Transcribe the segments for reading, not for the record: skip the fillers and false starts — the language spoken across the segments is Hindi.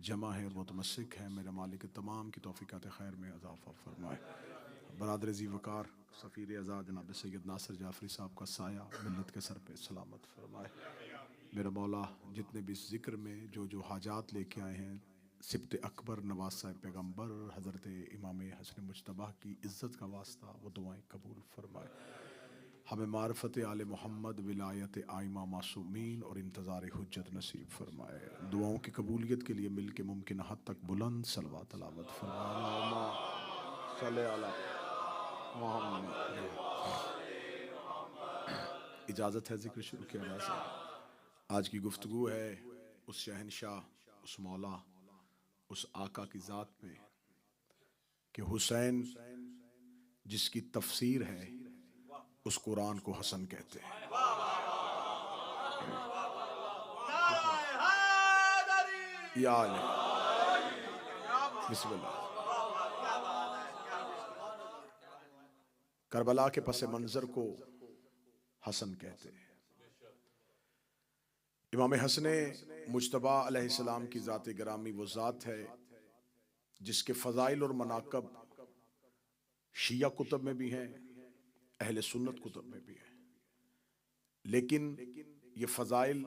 जमा है और मुतमस्सिक है। मेरे मालिक तमाम की तौफीकात खैर में इजाफ़ा फरमाए। बरादर ज़ी वक़ार सफ़ीर आज़ाद जनाब सैयद नासिर जाफ़री साहब का साया मिल्लत के सर पे सलामत फरमाए। मेरा मौला जितने भी इस ज़िक्र में जो हाजात लेके आए हैं, सिब्त अकबर नवाज साहिब पैगम्बर हज़रत इमाम हसन मुज्तबा की इज़्ज़त का वास्ता वो दुआएं कबूल फरमाए। हमें मारफत आले मोहम्मद विलायत आइमा मासूमीन और इंतज़ार हुज्जत नसीब फरमाए। दुआओं की कबूलियत के लिए मिल के मुमकिन हद तक बुलंद सलवा तलावत फरमाए। इजाज़त है ज़िक्र शुरू किया जा सकता। आज की गुफ्तगू है उस शहनशाह, उस मौला, उस आका की ज़ात में कि हुसैन जिसकी तफसीर है उस कुरान को हसन कहते हैं। या अली बिस्मिल्लाह। करबला के पस मंजर को हसन कहते हैं। इमाम हसन मुज्तबा अलैहिस्सलाम की ज़ात गिरामी वो ज़ात है जिसके फ़ज़ाइल और मनाक़ब शिया कुतुब में भी हैं, अहले सुन्नत कुतुब में भी हैं, लेकिन ये फ़ज़ाइल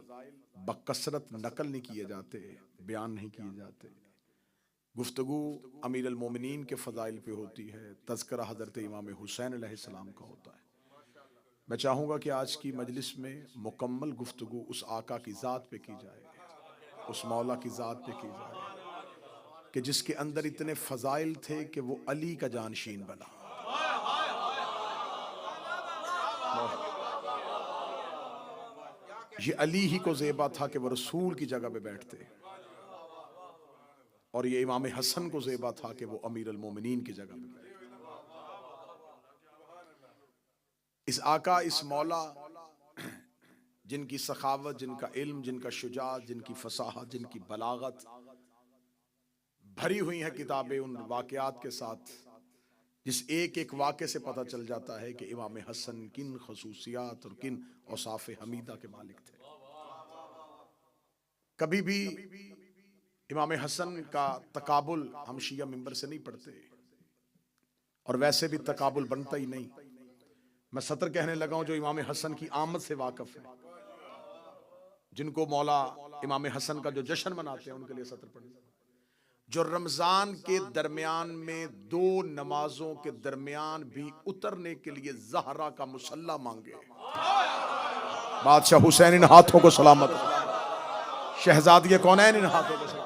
बकसरत नकल नहीं किए जाते, बयान नहीं किए जाते। गुफ्तगू अमीर अल मोमिनीन के फ़ज़ाइल पे होती है, तज़किरा हज़रत इमाम हुसैन अलैहिस्सलाम का होता है। मैं चाहूँगा कि आज की मजलिस में मुकम्मल गुफ्तगू उस आका की ज़ात पे की जाए, उस मौला की ज़ात पे की जाए कि जिसके अंदर इतने फ़ज़ाइल थे कि वो अली का जानशीन बना। ये अली ही को ज़ेबा था कि वो रसूल की जगह पे बैठते, और ये इमाम हसन को ज़ेबा था कि वो अमीर अल मोमिनीन की जगह पे बैठते। इस आका, इस मौला जिनकी सखावत, जिनका इल्म, जिनका शुजाअत, जिनकी फसाहत, जिनकी बलागत भरी हुई है किताबें उन वाक़यात के साथ, जिस एक एक वाक़े से पता चल जाता है कि इमाम हसन किन खसूसियात और किन औसाफ हमीदा के मालिक थे। कभी भी इमाम हसन का तकाबुल हम शिया मिंबर से नहीं पढ़ते, और वैसे भी तकाबुल बनता ही नहीं। मैं सतर कहने लगा हूं जो इमाम हसन की आमद से वाकिफ है, जिनको मौला इमाम हसन का जो जश्न मनाते हैं उनके लिए सतर पढ़ने, जो रमजान के दरमियान में दो नमाजों के दरमियान भी उतरने के लिए ज़हरा का मुसल्ला मांगे। बादशाह हुसैन इन हाथों को सलामत, शहजादी कौनैन इन हाथों को सलामत।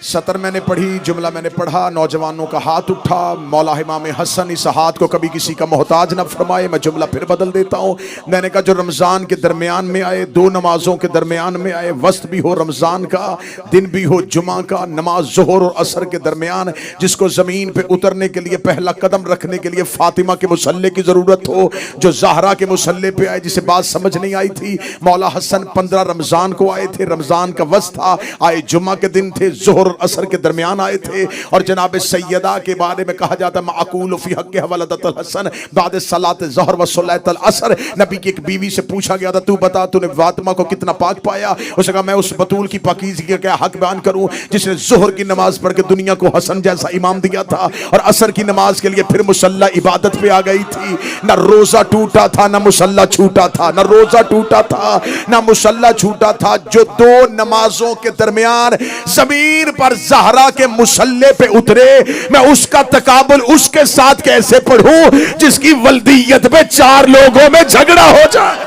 सतर मैंने पढ़ी, जुमला मैंने पढ़ा, नौजवानों का हाथ उठा। मौला इमाम हसन इस हाथ को कभी किसी का मोहताज न फरमाए। मैं जुमला फिर बदल देता हूँ। मैंने कहा जो रमज़ान के दरमियान में आए, दो नमाजों के दरमियान में आए, वस्त भी हो रमज़ान का, दिन भी हो जुमा का, नमाज ज़ोहर और असर के दरमियान जिसको ज़मीन पे उतरने के लिए पहला कदम रखने के लिए फातिमा के मुसल्ले की ज़रूरत हो, जो ज़हरा के मुसल्ले पे आए, जिसे बात समझ नहीं आई थी। मौला हसन 15 रमज़ान को आए थे, रमज़ान का वस्त था, आए जुमा के दिन थे, ज़ोहर असर के दरमियान आए थे। और जनाब सैयदा के बारे में कहा जाता है माकूल फी हक़ हवलदतल हसन बाद सलात ज़हर व सलातल असर। नबी की एक बीवी से पूछा गया था, तू बता तूने फातिमा को कितना पाक पाया? उसने कहा मैं उस बतूल की पाकीज़गी का क्या हक बयान करूं जिसने ज़ोहर की नमाज पढ़ के दुनिया को हसन जैसा इमाम दिया था, और असर की नमाज के लिए फिर मुसल्ला इबादत पे आ गई थी। न रोजा टूटा था, न मुसल्ला छूटा था, न रोजा टूटा था, न मुसल्ला छूटा था। जो दो नमाजों के दरमियान जमीन पर ज़हरा के मुसल्ले पे उतरे, मैं उसका तकाबुल उसके साथ कैसे पढ़ूं जिसकी वल्दियत में 4 लोगों में झगड़ा हो जाए?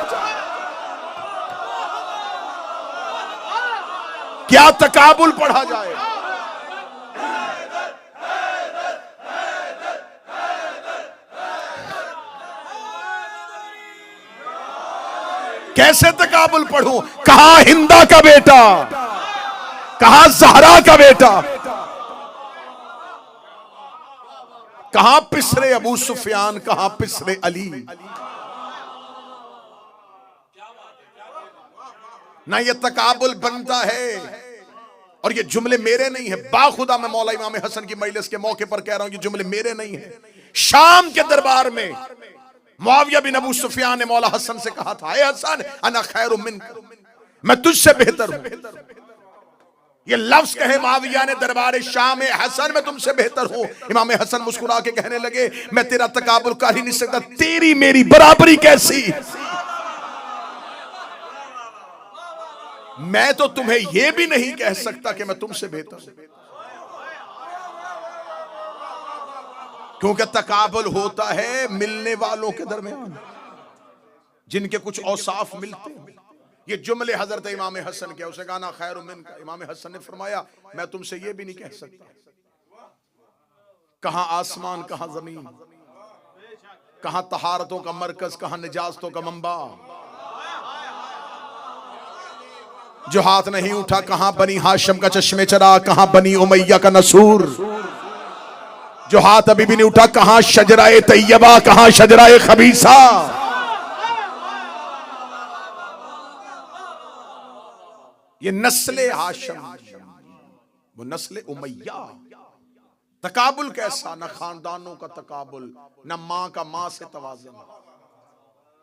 क्या तकाबुल पढ़ा जाए? कैसे तकाबुल पढ़ूं? कहा हिंदा का बेटा, कहा ज़हरा का बेटा, कहां पिसरे अबू सुफियान, कहां पिसरे अली। ना ये तकाबुल बनता है। और ये जुमले मेरे नहीं है, बाखुदा मैं मौला इमाम हसन की मजलिस के मौके पर कह रहा हूं, ये जुमले मेरे नहीं है। शाम के दरबार में मुआविया बिन अबू सुफियान ने मौला हसन से कहा था, ए हसन अना खैरु मिनक, मैं तुझसे बेहतर हूं। ये लफ्ज कहे मुआविया ने दरबार शाम में, हसन मैं तुमसे बेहतर हूं। इमाम हसन मुस्कुरा के कहने लगे, मैं तेरा तकाबुल कर ही नहीं सकता, तेरी मेरी बराबरी कैसी। मैं तो तुम्हें यह भी नहीं कह सकता कि मैं तुमसे बेहतर हूं, क्योंकि तकाबुल होता है मिलने वालों के दरमियान, जिनके कुछ औसाफ मिलते हैं। ये जुमले हजरत इमाम हसन के, उसे गाना खैर मिन का। इमाम हसन ने फरमाया, मैं तुमसे ये भी नहीं कह सकता, कहां आसमान कहां जमीन, कहां तहारतों का मरकज कहां निजाजतों का मंबा। जो हाथ नहीं उठा, कहां बनी हाशिम का चश्मे चरा, कहां बनी उमैया का नसूर। जो हाथ अभी भी नहीं उठा, कहां शजराए तैयबा, कहां शजराए खबीसा। ये नस्ले हाशिम, वो नस्ले उमैया। तकाबुल कैसा, न खानदानों का तकाबुल, न मां का मां से तवाज़ुन,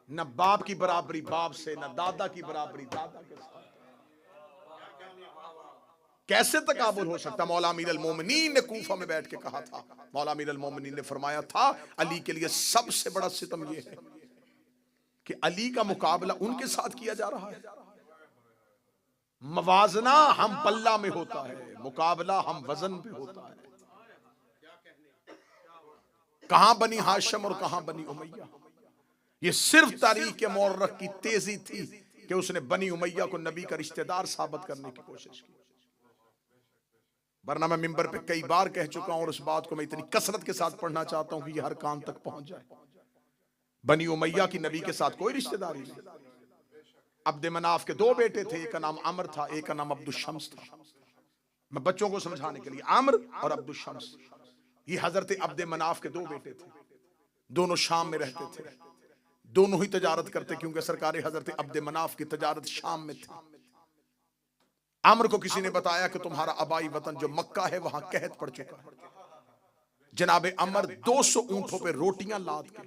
न बाप की बराबरी बाप से, न दादा की बराबरी दादा के साथ। कैसे तकाबुल हो सकता। मौला अमीर अल मोमिनीन ने कूफा में बैठ के कहा था, मौला अमीर अल मोमिनीन ने फरमाया था, अली के लिए सबसे बड़ा सितम यह है कि अली का मुकाबला उनके साथ किया जा रहा है। मवाजना हम पल्ला में होता है, मुकाबला हम वजन पे होता है। कहां बनी हाशिम और कहां बनी उमैया। ये सिर्फ तारीख के मौर्रख की तेजी थी कि उसने बनी उमैया को नबी का रिश्तेदार साबित करने की कोशिश की। वरना मैं मिंबर पे कई बार कह चुका हूं और उस बात को मैं इतनी कसरत के साथ पढ़ना चाहता हूं कि ये हर कान तक पहुंच जाए। बनी उमैया की नबी के साथ कोई रिश्तेदारी नहीं। अब्द मनाफ के दो बेटे थे, एक का नाम अमर था, एक का नाम अब्दुल शम्स था। मैं बच्चों को समझाने के लिए, अमर और अब्दुल शम्स, ये हजरत अब्द मनाफ के दो बेटे थे। दोनों शाम में रहते थे, दोनों ही तजारत करते, क्योंकि सरकार हजरत अब्द मनाफ की तजारत शाम में थी। अमर को किसी ने बताया कि तुम्हारा आबाई वतन जो मक्का है वहां कहत पड़ चुका है। जनाबे अमर 200 ऊंटों पे रोटियां लाद के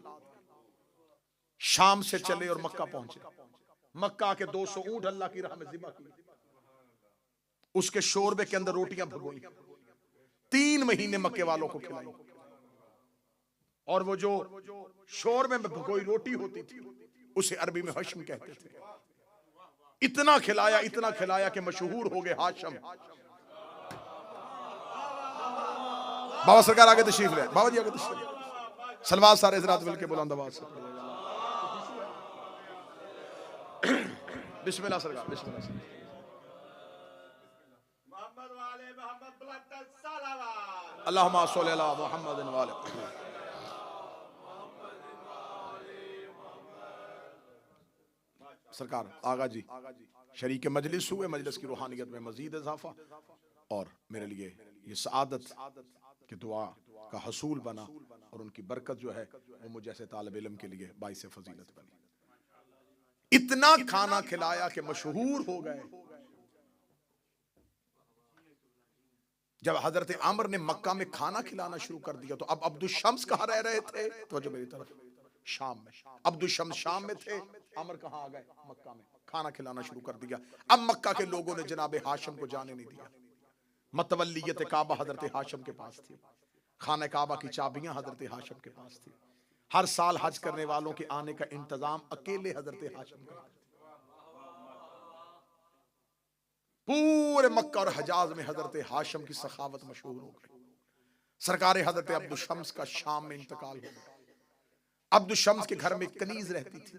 शाम से चले और मक्का पहुंचे। मक्का के 200 ऊंट अल्लाह की राह में ज़िबा किए, उसके शोरबे के अंदर रोटियां भगोई, 3 महीने मक्के वालों को खिलाई। और वो जो शोरबे में भगोई रोटी होती थी उसे अरबी में हश्म कहते थे। इतना खिलाया कि मशहूर हो गए हाशिम। बाबा सरकार आगे तशरीफ ले, बाबा जी आगे तशरीफ। सलवात सारे हज़रात मिल के बुलंद आवाज से बिस्मिल्लाह सरकार, बिस्मिल्लाह। अल्लाहुम्मा सल्लि अला मुहम्मद व आले। सरकार आगा जी शरीक मजलिस हुए, मजलिस की रूहानियत में मजीद इजाफा और मेरे लिए ये सआदत की दुआ का हसूल बना और उनकी बरकत जो है वो मुझे जैसे तालिब इल्म के लिए बाइस फजीलत बनी। इतना खाना खिलाया कि मशहूर हो गए। जब हजरत आमर ने मक्का में खाना खिलाना शुरू कर दिया तो अब अब्दुल शम्स कहां रह रहे थे, तो जो मेरी तरफ शाम में। अब्दुल शम्स शाम में थे, आमर कहां आ गए, मक्का में। खाना खिलाना शुरू कर दिया। अब मक्का के लोगों ने जनाबे हाशिम को जाने नहीं दिया। मतवल्लियत काबा हजरत हाशिम के पास थी, खाने काबा की चाबियां हजरत हाशिम के पास थी। हर साल हज करने वालों के आने का इंतजाम अकेले हजरत हाशिम का। पूरे मक्का और हजाज में हजरत हाशिम की सखावत मशहूर हो गई। सरकार हजरत अब्दुल शम्स का शाम में इंतकाल हो गया। अब्दुल शम्स के घर में कनीज रहती थी,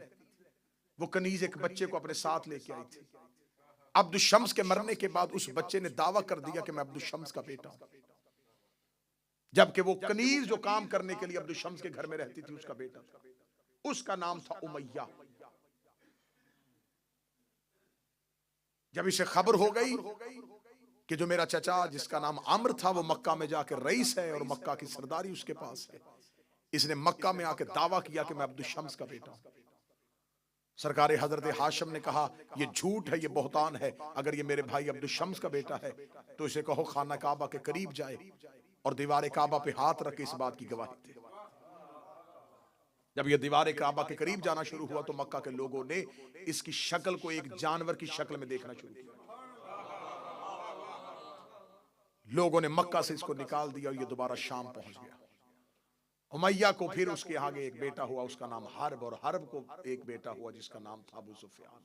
वो कनीज एक बच्चे को अपने साथ लेके आई थी। अब्दुल शम्स के मरने के बाद उस बच्चे ने दावा कर दिया कि मैं अब्दुल शम्स का बेटा हूं, जबकि वो कनीज जो काम करने के लिए अब्दुल शम्स के घर में रहती थी उसका बेटा था। उसका नाम था उमैया। जब इसे खबर हो गई कि जो मेरा चचा जिसका नाम अम्र था वो मक्का में जाकर रईस है और मक्का की सरदारी उसके पास है, इसने मक्का में आकर दावा किया कि मैं अब्दुल शम्स का बेटा हूं। सरकार हजरत हाशिम ने कहा ये झूठ है, ये बहतान है। अगर ये मेरे भाई अब्दुल शम्स का बेटा है तो इसे कहो खाना काबा के करीब जाए और दीवार काबा पे हाथ रख के इस बात की गवाही दे। जब यह दीवार काबा के करीब जाना शुरू हुआ तो मक्का के लोगों ने इसकी शक्ल को एक जानवर की शक्ल में देखना शुरू किया। लोगों ने मक्का से इसको निकाल दिया और ये दोबारा शाम पहुंच गया। उमैया को फिर उसके आगे एक बेटा हुआ, उसका नाम हर्ब, और हर्ब को एक बेटा हुआ जिसका नाम था अबू सुफियान।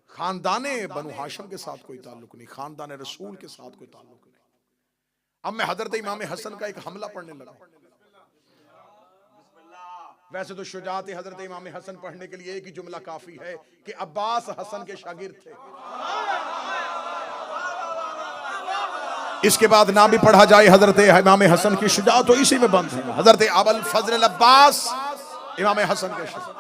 खानदाने बनु हाशिम के साथ कोई ताल्लुक नहीं, खानदाने रसूल के साथ कोई ताल्लुक नहीं। अब मैं हजरत इमाम हसन का एक हमला पढ़ने लगा। वैसे तो शुजात हजरत इमाम हसन पढ़ने के लिए एक ही जुमला काफी है कि अब्बास हसन के शागिर्द थे। इसके बाद ना भी पढ़ा जाए हजरत इमाम हसन की शुजात तो इसी में बंद है। हजरत अबुल फजल अब्बास इमाम हसन के शागिर्द।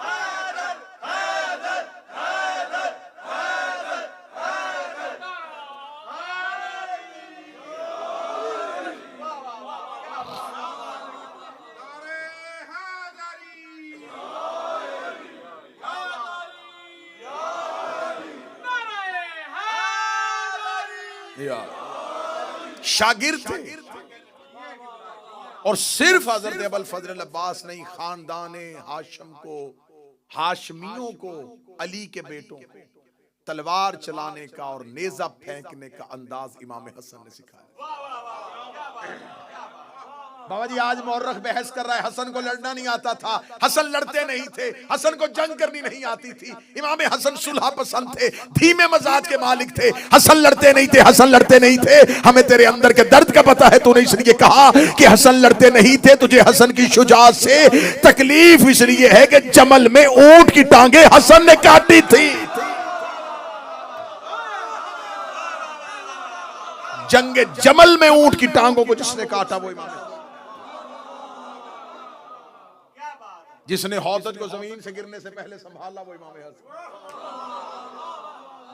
शागिर्द थे और सिर्फ हजरत अबुल फजल अब्बास नहीं, खानदाने हाशिम को, हाशमियों को, अली के बेटों को तलवार चलाने का और नेजा फेंकने का अंदाज इमाम हसन ने सिखाया। बाबा जी आज मौर्रख बहस कर रहा है, हसन को लड़ना नहीं आता था, हसन लड़ते नहीं थे, हसन को जंग करनी नहीं आती थी। इमाम हसन सुलह पसंद थे, धीमे मजाज के मालिक थे। हसन लड़ते नहीं थे, हसन लड़ते नहीं थे। हमें तेरे अंदर के दर्द का पता है, तूने इसलिए कहा कि हसन लड़ते नहीं थे। तुझे हसन की शुजाअत से तकलीफ इसलिए है कि जमल में ऊंट की टांगे हसन ने काटी थी। जंगे जमल में ऊंट की टांगों को जिसने काटा वो इमाम, जिसने हौजत को जमीन से गिरने से पहले संभाला वो इमाम हसन,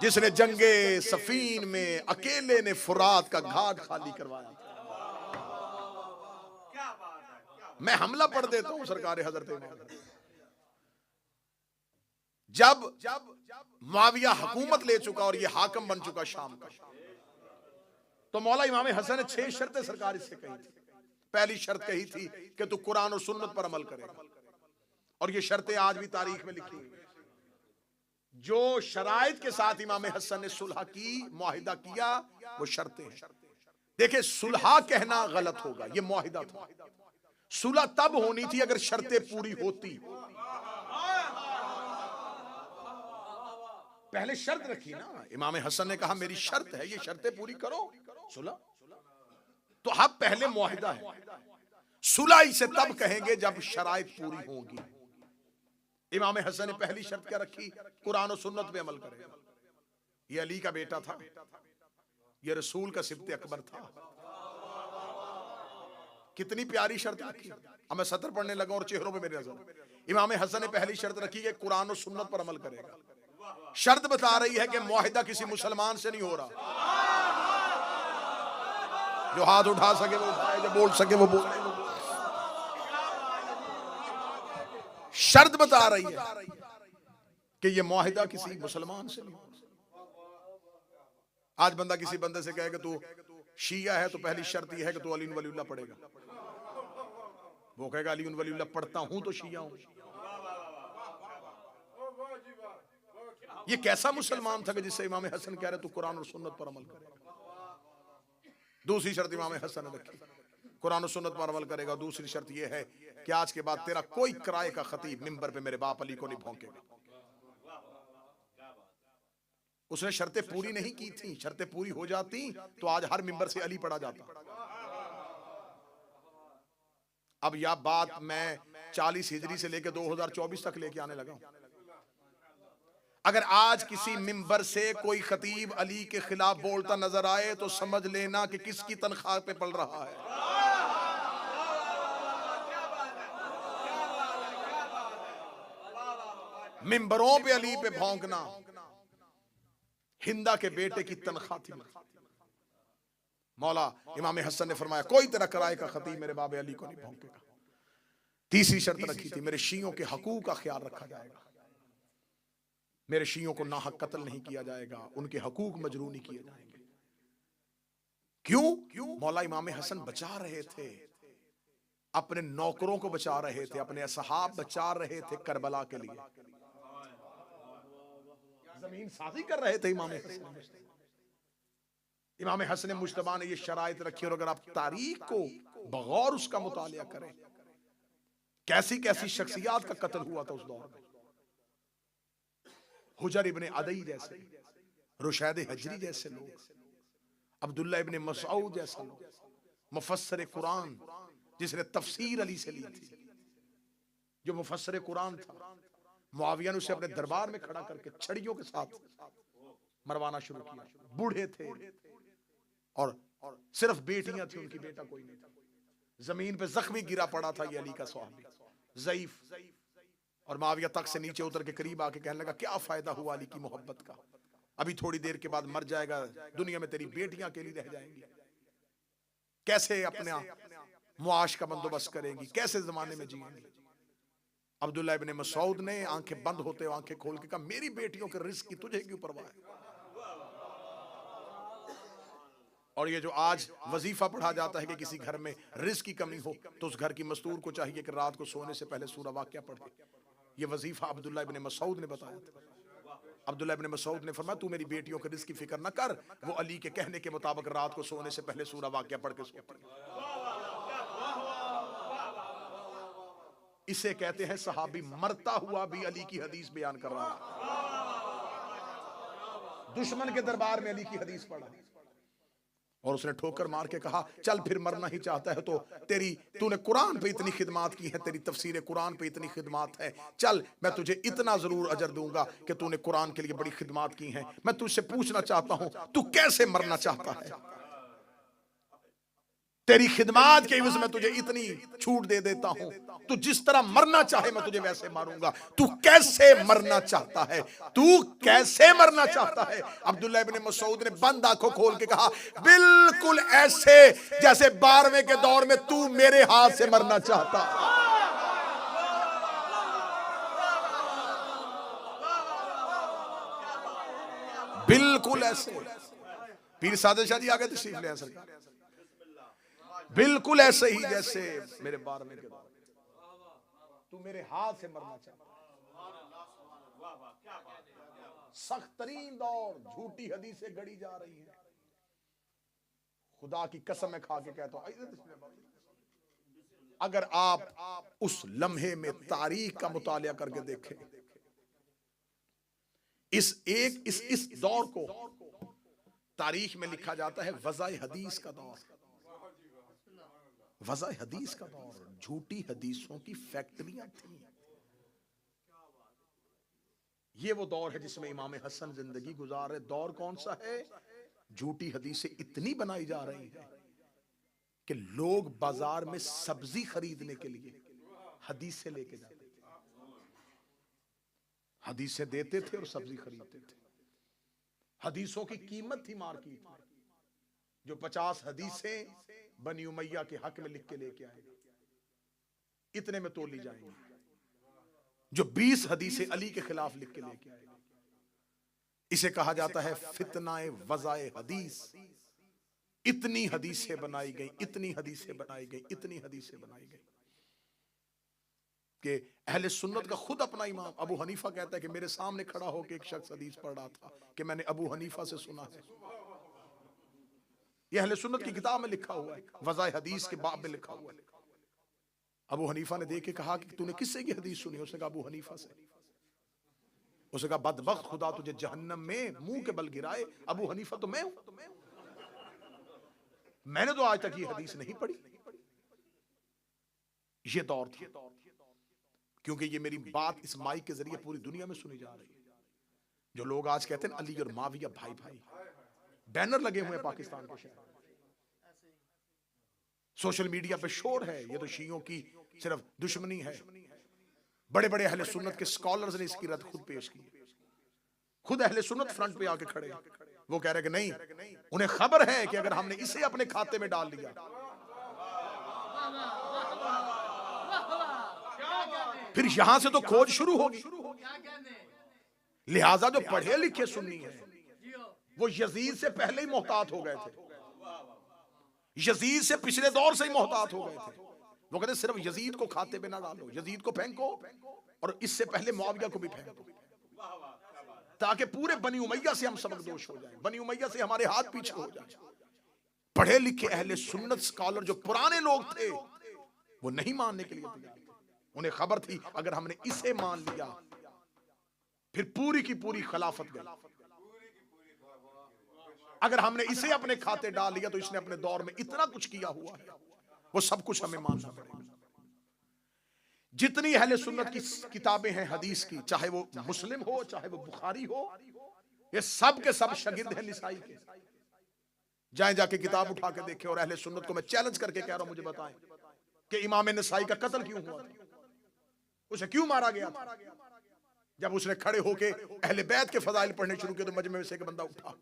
जिसने जंगे सफीन में अकेले ने फुरात का घाट खाली करवाया। मैं हमला पढ़ देता हूं सरकार हजरत इमाम। जब मुआविया हुकूमत ले चुका और ये हाकम बन चुका शाम का, तो मौला इमाम हसन ने 6 शर्तें सरकार इससे कही थी। पहली शर्त कही थी कि तू कुरान और सुन्नत पर अमल करेगा, और ये शर्तें आज भी तारीख में लिखी हुई। जो शराइत के साथ इमाम हसन ने सुलह की, मुआहिदा किया, वो शर्तें हैं। देखिए सुलह कहना गलत होगा, ये मुआहिदा था। सुलह तब होनी थी अगर शर्तें पूरी होती। पहले शर्त रखी ना, इमाम हसन ने कहा मेरी शर्त है, ये शर्तें पूरी करो, सुलह। तो अब पहले मुआहिदा है, सुलह इसे तब कहेंगे जब शराइत पूरी होंगी। इमाम हसन ने पहली शर्त क्या रखी? कुरान और सुन्नत पे अमल करेगा। ये अली का बेटा था, ये रसूल का सिब्ते अकबर था। कितनी प्यारी शर्त रखी। अब मैं सतर पढ़ने लगा और चेहरों पे मेरी नजर। इमाम हसन ने पहली शर्त रखी कि कुरान और सुन्नत पर अमल करेगा। शर्त बता रही है कि मुआहिदा किसी मुसलमान से नहीं हो रहा। जो हाथ उठा सके वो उठाए, जो बोल सके वो बोले। शर्त बता रही है कि ये मुआहिदा किसी मुसलमान से नहीं। आज बंदा किसी बंदे से कहे कि तू शिया है तो पहली शर्त यह है कि तू अली वलीउल्लाह पढ़ेगा। वो कहेगा अली वलीउल्लाह पढ़ता हूं तो शिया हूं। ये कैसा मुसलमान था कि जिससे इमाम हसन कह रहे तू कुरान और सुन्नत पर अमल करेगा। दूसरी शर्त इमाम हसन ने रखी, कुरान और सुन्नत पर अमल करेगा। दूसरी शर्त यह है कि आज के बाद तेरा कोई किराए का खतीब मिंबर पे मेरे बाप अली को नहीं भौंकेगा। उसने शर्तें पूरी नहीं की थी। शर्तें पूरी हो जाती तो आज हर मिंबर से अली पढ़ा जाता। अब यह बात मैं 40 हिजरी से लेकर 2024 तक लेके आने लगा। अगर आज किसी मिंबर से कोई खतीब अली के खिलाफ बोलता नजर आए तो समझ लेना कि किसकी तनख्वाह पे पल रहा है। मिंबरों पे अली पे भौंकना हिंदा के बेटे की तनख्वाह थी। मौला इमाम हसन ने फरमाया कोई तेरा किराए का खतीब मेरे बाबे अली को नहीं भौंकेगा। तीसरी शर्त रखी थी, मेरे शियों के हकूक का ख्याल रखा जाएगा। मेरे शियों को नाहक कत्ल नहीं किया जाएगा, उनके हकूक मजरू नहीं किए जाएंगे। क्यों? मौला इमाम हसन बचा रहे थे अपने नौकरों को बचा रहे थे, अपने असहाब बचा रहे थे करबला के लिए, जमीन साजी कर रहे थे। इमाम हसन मुश्तबा ने ये शराइत रखी, और अगर आप तारीख को बगौर उसका मुतालिया करें, कैसी कैसी शख्सियात का कत्ल हुआ था उस दौर में। हुजर इब्ने अदई जैसे, रुशैद हजरी जैसे लोग, अब्दुल्ला इब्ने मसऊद जैसे लोग, मुफस्सिर कुरान जिसने तफसीर अली से ली थी, जो मुफस्सिर कुरान था, मुआविया ने उसे अपने दरबार में खड़ा करके छड़ियों के साथ मरवाना शुरू किया। बूढ़े थे और सिर्फ बेटियां थी, उनकी बेटा कोई नहीं था। जमीन पे जख्मी गिरा पड़ा था ये अली का सहाबी, ज़ईफ, और मुआविया तक से नीचे उतर के करीब आके कहने लगा, क्या फायदा हुआ अली की मोहब्बत का, अभी थोड़ी देर के बाद मर जाएगा, दुनिया में तेरी बेटियां अकेली रह जाएंगी, कैसे अपना मुआश का बंदोबस्त करेंगी, कैसे जमाने में जिएंगी। अब्दुल्ला इब्ने मसऊद ने आंखें बंद होते हुए आंखें खोल के कहा, मेरी बेटियों के रिस्क की तुझे क्यों परवाह है। और ये जो आज वजीफा पढ़ा जाता है कि किसी घर में रिस्क की कमी हो तो उस घर की मस्तूर को चाहिए कि रात को सोने से पहले सूरा वाक़िया पढ़े, ये वजीफा अब्दुल्ला इब्ने मसऊद ने बताया था। अब्दुल्ला इब्ने मसऊद ने फरमाया, तू मेरी बेटियों के रिस्क की फिक्र न कर, वो अली के कहने के मुताबिक रात को सोने से पहले सूरा वाक़िया पढ़ के सोती है। इसे कहते हैं सहाबी मरता हुआ भी अली की हदीस बयान कर रहा है, दुश्मन के दरबार में अली की हदीस पढ़ा, और उसने ठोकर मार के कहा, चल फिर मरना ही चाहता है तो तूने कुरान पे इतनी खिदमत की है, तेरी तफसीर कुरान पे इतनी खिदमत है, चल मैं तुझे इतना जरूर अजर दूंगा कि तूने कुरान के लिए बड़ी खिदमत की है। मैं तुझसे पूछना चाहता हूं, तू कैसे मरना चाहता है, तेरी खिदमत के एवज में तुझे इतनी छूट दे देता हूं, तू जिस तरह मरना चाहे मैं तुझे वैसे मारूंगा, तू कैसे मरना चाहता है, तू कैसे मरना चाहता है। अब्दुल्ला इब्ने मसऊद ने बंद आंखों खोल के कहा, बिल्कुल ऐसे जैसे 12वें के दौर में तू मेरे हाथ से मरना चाहता। बिल्कुल ऐसे। पीर सादिक शाह जी आगे तशरीफ ले आए सरकार, बिल्कुल ऐसे ही जैसे मेरे 12वें के दौर तू मेरे हाथ से मरना चाहता। सख्त तरीन दौर, झूठी हदीसें गढ़ी जा रही हैं। खुदा की कसम मैं खा के कहता हूं, अगर आप उस लम्हे में तारीख का मुतालिया करके देखें, इस दौर को तारीख में लिखा जाता है वज़ाए हदीस का दौर। वज़ाए हदीस का दौर, झूठी हदीसों की फैक्ट्रियां थी। ये वो दौर है जिसमें इमाम हसन जिंदगी गुजार रहे। दौर कौन सा है? झूठी हदीसें इतनी बनाई जा रही हैं कि लोग बाजार में सब्जी खरीदने के लिए हदीसें लेके जाते थे, हदीसें देते थे और सब्जी खरीदते थे। हदीसों की कीमत थी मार्केट में, जो 50 हदीसें बनी उमैया के हक में लिख के लेके आएगा, इतने में तोली जाएंगी। जो 20 हदीसें अली के खिलाफ लिख के लेके आएगा, इसे कहा जाता है फितनाए वज़ाए हदीस। इतनी हदीसें बनाई गई, इतनी हदीसें बनाई गई, इतनी हदीसें बनाई गई कि अहले सुन्नत का खुद अपना इमाम अबू हनीफा कहता है कि मेरे सामने खड़ा होकर एक शख्स हदीस पढ़ रहा था कि मैंने अबू हनीफा से सुना है। यह अहले सुन्नत की किताब में लिखा हुआ है, वज़ाए हदीस के बाब में लिखा हुआ है। अबू हनीफा ने देख के कहा कि तूने किससे की हदीस सुनी? उसने कहा अबू हनीफा से। उसने कहा बदबख्त, खुदा तुझे जहन्नम में मुंह के बल गिराए, अबू हनीफा तो मैं हूं, मैंने तो आज तक ये हदीस नहीं पढ़ी। ये दौर था, क्योंकि ये मेरी बात इस माइक के जरिए पूरी दुनिया में सुनी जा रही है। जो लोग आज कहते हैं अली और माविया भाई भाई, बैनर लगे हुए हैं पाकिस्तान के शहर, सोशल मीडिया पे शोर है, ये तो शियों की सिर्फ दुश्मनी है। बड़े बड़े अहले सुन्नत के स्कॉलर्स ने इसकी रद्द खुद पेश की, खुद अहले सुन्नत फ्रंट पे आके खड़े, वो कह रहे कि नहीं, उन्हें खबर है कि अगर हमने इसे अपने खाते में डाल लिया फिर यहां से तो खोज शुरू होगी। लिहाजा जो पढ़े लिखे सुन्नी है वो यजीद से पहले ही मोहतात हो गए थे, यजीद से पिछले दौर से ही मोहतात हो गए थे। वो कहते सिर्फ यजीद को खाते पे ना डालो, यजीद को फेंको और इससे पहले मुआविया को भी फेंको, ताकि पूरे बनी उमैया से हम सबकदोश हो जाए, बनी उमैया से हमारे हाथ पीछे हो जाए। पढ़े लिखे अहले सुन्नत स्कॉलर जो पुराने लोग थे वो नहीं मानने के लिए तैयार थे। उन्हें खबर थी अगर हमने इसे मान लिया फिर पूरी की पूरी खिलाफत गई, अगर हमने इसे अपने खाते डाल लिया तो इसने अपने दौर में इतना कुछ किया हुआ है, वो सब कुछ हमें मानना पड़ेगा। जितनी अहले सुन्नत की किताबें हैं हदीस की, चाहे वो मुस्लिम हो चाहे वो बुखारी हो, ये सब के सब शागिर्द हैं निसाई के। जाए जाके किताब उठा के देखे और अहले सुन्नत को मैं चैलेंज करके कह रहा हूं, मुझे बताएं कि इमाम नसाई का कत्ल क्यों हुआ था, उसे क्यों मारा गया था? जब उसने खड़े होके अहले बैत के फजाइल पढ़ने शुरू किए तो मजमे में से एक बंदा उठा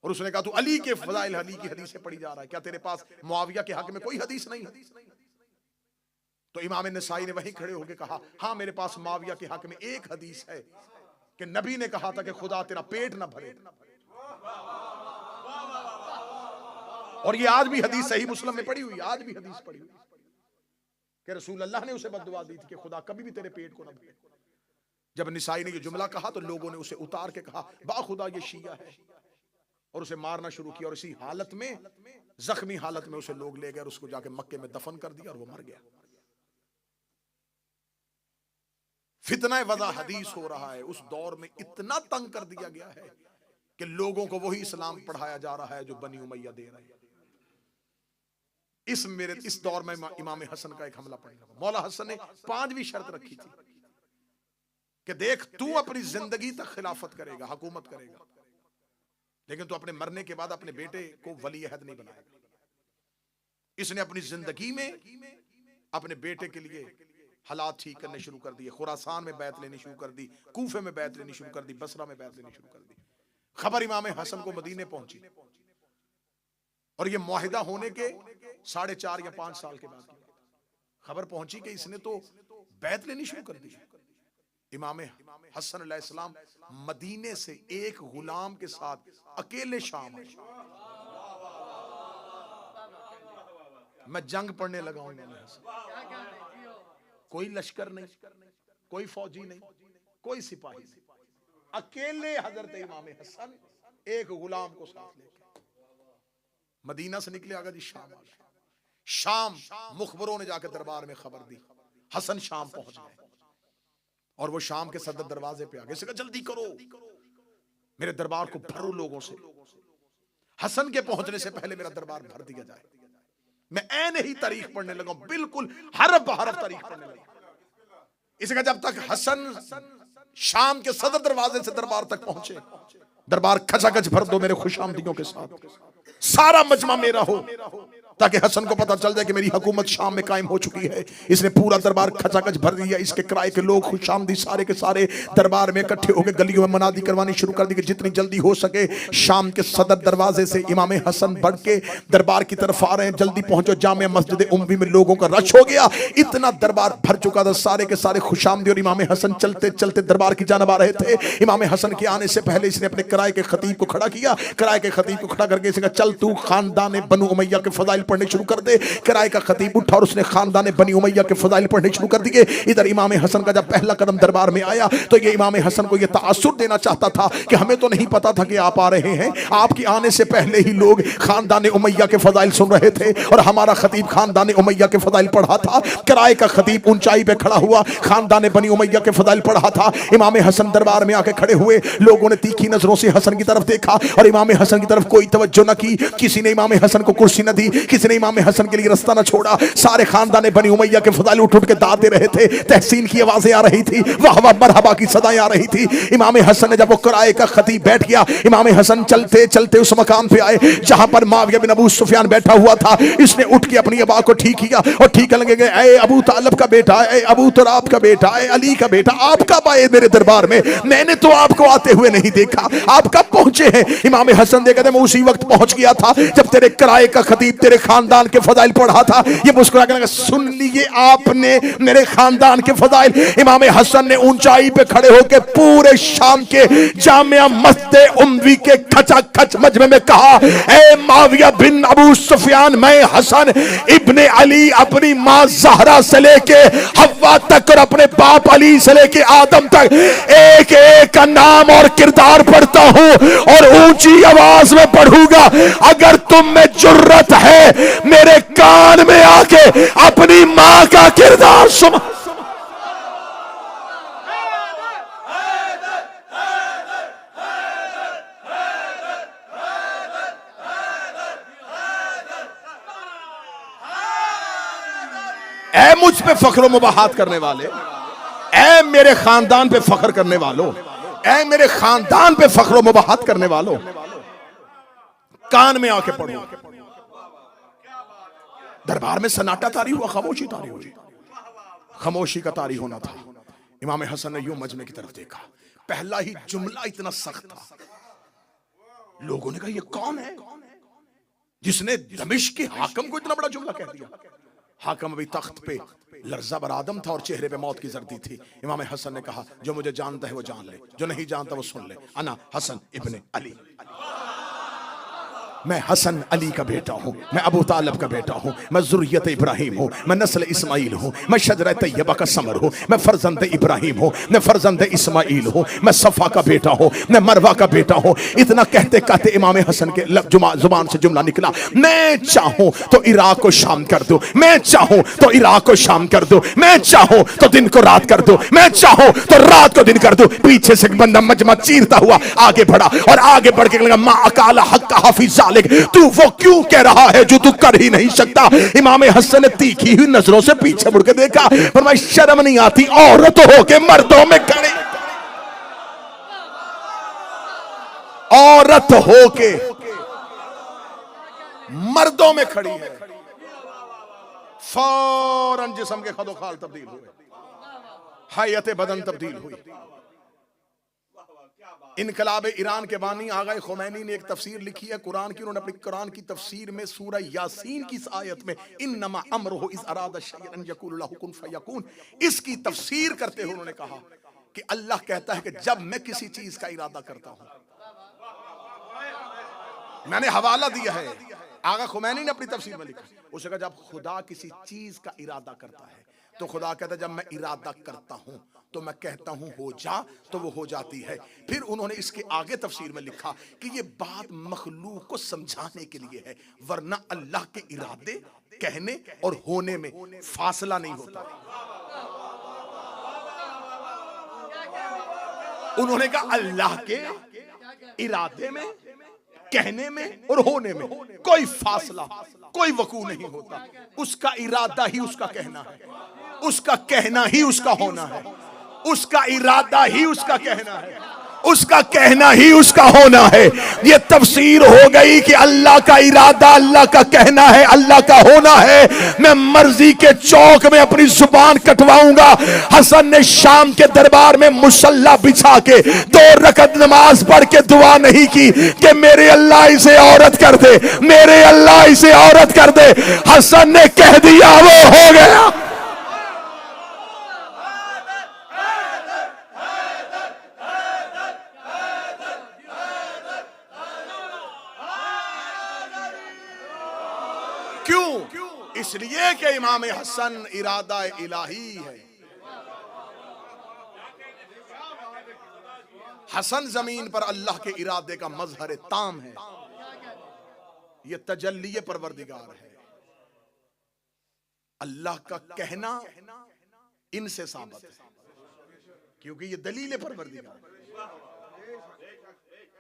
और उसने कहा तू अली के फजाइल, अली की हदीसें पढ़ी जा रहा है, क्या तेरे पास मुआविया के हक में कोई हदीस नहीं है? तो इमाम नसाई ने वहीं खड़े होकर कहा हाँ मेरे पास मुआविया के हक में एक हदीस है कि नबी ने कहा था कि खुदा तेरा पेट ना भरे, और ये आज भी हदीस सही मुस्लिम में पड़ी हुई, आज भी हदीस पड़ी हुई कि रसूल अल्लाह ने उसे बद्दुआ दी थी कि खुदा कभी भी तेरे पेट को ना भरे। जब निसाई ने ये जुमला कहा तो लोगों ने उसे उतार के कहा बाखुदा ये शिया है, और उसे मारना शुरू किया, और इसी हालत में जख्मी हालत में उसे लोग ले गए और उसको जाके मक्के में दफन कर दिया और वो मर गया। फितना वज़ा हदीस हो रहा है, उस दौर में इतना तंग कर दिया गया है कि लोगों को वही इस्लाम पढ़ाया जा रहा है जो बनी उमैया दे रहे हैं। इस दौर में इमाम हसन का एक हमला पड़ने लगा। मौला हसन ने 5वीं शर्त रखी थी कि देख तू अपनी जिंदगी तक खिलाफत करेगा, हुकूमत करेगा, लेकिन तू अपने मरने के बाद अपने बेटे को वली अहद नहीं बनाएगा। इसने अपनी जिंदगी में अपने बेटे के लिए हालात ठीक करने शुरू कर दिए, खुरासान में बैत लेनी शुरू कर दी, कूफे में बैत लेनी शुरू कर दी, बसरा में बैत लेनी शुरू कर दी। खबर इमाम हसन को मदीने पहुंची और ये मुआहिदा होने के 4.5 या 5 साल के बाद खबर पहुंची कि इसने तो बैत लेनी शुरू कर दी। इमाम हसन अलैहिस्सलाम मदीने से एक गुलाम के साथ अकेले शाम आए। मैं जंग पढ़ने लगा हूं, कोई लश्कर नहीं, कोई फौजी नहीं, कोई सिपाही नहीं, अकेले हजरत इमाम हसन एक गुलाम को साथ लेके मदीना से निकले, आगा जी शाम। शाम मुखबरों ने जाकर दरबार में खबर दी हसन शाम पहुंच गए, और वो शाम के सदर दरवाजे पे आ गए। कहा जल्दी करो मेरे दरबार को भरो लोगों से, हसन के पहुंचने से पहले मेरा दरबार भर दिया जाए। मैं ऐन ही तारीख पढ़ने लगा, बिल्कुल हरफ बहरफ तारीख पढ़ने लगा। इसका जब तक हसन शाम के सदर दरवाजे से दरबार तक पहुंचे, दरबार खचाखच भर दो मेरे खुशामदीयों के साथ, सारा मजमा मेरा हो, ताकि हसन को पता चल जाए कि मेरी हुकूमत शाम में कायम हो चुकी है। इसने पूरा दरबार खचाखच भर दिया। इसके किराए के लोग खुशामदी सारे के सारे दरबार में इकट्ठे होकर गलियों में मनादी करवानी शुरू कर दी कि जितनी जल्दी हो सके शाम के सदर दरवाजे से इमाम हसन बढ़ के दरबार की तरफ आ रहे हैं, जल्दी पहुंचो। जामे मस्जिद उम्वी में लोगों का रश हो गया, इतना दरबार भर चुका था, सारे के सारे खुशामदी। और इमाम हसन चलते चलते दरबार की जानब आ रहे थे। इमाम हसन के आने से पहले इसने अपने किराए के खतीब को खड़ा किया। किराए के खतीब को खड़ा करके इसने कहा चल तू खानदान बनु उमैया के फजाइल पढ़ने शुरू कर दे। किराए का खतीब उठा और उसने खानदान बनी उमैया के फजाइल पढ़ने शुरू कर दिए। इधर इमाम हसन का जब पहला कदम दरबार में आया तो ये इमाम हसन को ये तासुर देना चाहता था कि हमें तो नहीं पता था कि आप आ रहे हैं, आपके आने से पहले ही लोग खानदान उमैया के फजाइल सुन रहे थे और हमारा खतीब खानदान उमैया के फजाइल पढ़ा था। किराए का खतीब ऊंचाई पे खड़ा हुआ खानदान बनी उमैया के फजाइल पढ़ा था। इमाम हसन दरबार में आके खड़े हुए, लोगों ने तीखी नजरों से हसन की तरफ देखा और इमाम हसन की तरफ कोई तवज्जो न की। किसी ने इमाम हसन को कुर्सी न दी, किसी ने इमाम हसन के लिए रास्ता न छोड़ा। सारे खानदान बनी उमैया के फजाइल उठ उठ के दाद दे रहे थे, तहसीन की आवाजें आ रही थी, वाह वाह मरहबा की सदाएं आ रही थी। इमाम हसन ने जब वो किराए का खतीब बैठ गया, इमाम हसन चलते चलते उस मकाम पे आए जहां पर मुआविया बिन अबू सुफियान बैठा हुआ था। इसने उठ के अपनी अबा को ठीक किया और ठीक लगे गए, ऐ अबू तालिब का बेटा, ऐ अबू तुराब का बेटा, ऐ अली का बेटा, आप कब आए मेरे दरबार में? मैंने तो आपको आते हुए नहीं देखा, आप कब पहुंचे हैं? इमाम हसन देखते मैं उसी वक्त पहुंच गया था जब तेरे किराए का खतीब तेरे खानदान के फजाइल पढ़ा था, ये मुस्कुरा के लगा सुन लिए आपने मेरे खानदान के फजाइल। इमाम हसन ने ऊंचाई पे खड़े होकर पूरे शाम के जामिया मस्जिद उम्वी के खचाखच मजमे में कहा, ए माविया बिन अबू सुफियान, मैं हसन इब्ने अली अपनी मां ज़हरा से लेके हव्वा तक और अपने बाप अली से लेके आदम तक एक एक का नाम और किरदार पढ़ता हूं और ऊंची आवाज में पढ़ूंगा। अगर तुम में जुर्रत है मेरे कान में आके अपनी मां का किरदार सुन। ऐ मुझ पे फख्र मुबाहात करने वाले, ऐ मेरे खानदान पे फख्र करने वालों, ऐ मेरे खानदान पे फख्र मुबाहात करने वालों, कान में आके पढ़ो। दरबार में सन्नाटा तारी हुआ, खामोशी तारी हुई, खामोशी का तारी होना था। इमाम हसन ने यूं मजमे की तरफ देखा, पहला ही जुमला इतना सख्त था, लोगों ने कहा ये कौन है जिसने दमिश्क के हाकिम को इतना बड़ा जुमला कह दिया। हाकिम अभी तख्त पे लर्जा बर आदम था और चेहरे पे मौत की जर्दी थी। इमाम हसन ने कहा जो मुझे जानता है वो जान ले, जो नहीं जानता वो सुन ले, अना हसन इब्ने अली, मैं हसन अली का बेटा हूं, मैं अबू तालिब का बेटा हूं, मैं ज़ुर्रियत इब्राहिम हूं, मैं नस्ल इस्माइल हूं, मैं शजरा तैयबा का समर हूं, मैं फर्जंद इब्राहिम हूं, मैं फर्जंद इस्माइल हूं, मैं सफ़ा का बेटा हूं, मैं मरवा का बेटा हूं। इतना कहते कहते इमाम हसन के जुबान से जुमला निकला, मैं चाहूं तो इराक को शाम कर दूं, मैं चाहूं तो इराक को शाम कर दूं, मैं चाहूं तो दिन को रात कर दूं, मैं चाहूं तो रात को दिन कर दूं। पीछे से बंदा मजमा चीरता हुआ आगे बढ़ा और आगे बढ़ के लगा, मा अकाला हक हाफिज़, तू वो क्यों कह रहा है जो तू कर ही नहीं सकता। इमाम हसन ने तीखी हुई नजरों से पीछे मुड़ के देखा, फरमाया शर्म नहीं आती औरत हो के मर्दों में खड़ी, औरत हो के मर्दों में खड़ी है। फौरन जिस्म के खदोखाल तब्दील हुए, हयत बदन तब्दील हुई। इनकलाब ईरान के बानी आगा खुमैनी ने एक तफसीर लिखी है कुरान की। उन्होंने अपनी कुरान की तफसीर में सूरह यासीन की इस आयत में इन्नमा अम्रुहु इज़ अरादा शैअन अन यक़ूल लहु कुन फयकून, इसकी तफसीर करते हुए उन्होंने कहा कि अल्लाह कहता है कि जब मैं किसी चीज का इरादा करता हूं, मैंने हवाला दिया है, आगा खुमैनी ने अपनी तफसीर में लिखा, उसने कहा जब खुदा किसी चीज का इरादा करता है तो खुदा कहता है जब मैं इरादा करता हूं तो मैं कहता हूं हो जा तो वो हो जाती है। फिर उन्होंने इसके आगे तफसीर में लिखा कि ये बात मखलूक को समझाने के लिए है, वरना अल्लाह के इरादे कहने और होने में फासला नहीं होता। उन्होंने कहा अल्लाह के इरादे में, कहने में और होने में कोई फासला, कोई वकू नहीं होता। उसका इरादा ही उसका कहना है, उसका कहना ही उसका होना है, उसका इरादा ही उसका कहना है, उसका कहना ही उसका होना है। ये तफसीर हो गई कि अल्लाह का इरादा अल्लाह का कहना है, अल्लाह का होना है। मैं मर्जी के चौक में अपनी जुबान कटवाऊंगा। हसन ने शाम के दरबार में मुसल्ला बिछा के 2 रकत नमाज पढ़ के दुआ नहीं की कि मेरे अल्लाह इसे औरत कर दे, मेरे अल्लाह इसे औरत कर दे। हसन ने कह दिया वो हो गया। इसलिए कि इमाम हसन इरादा इलाही है। हसन जमीन पर अल्लाह के इरादे का मजहर ताम है, ये तजल्ली परवरदिगार है। अल्लाह का कहना इनसे साबित है क्योंकि ये दलील परवरदिगार।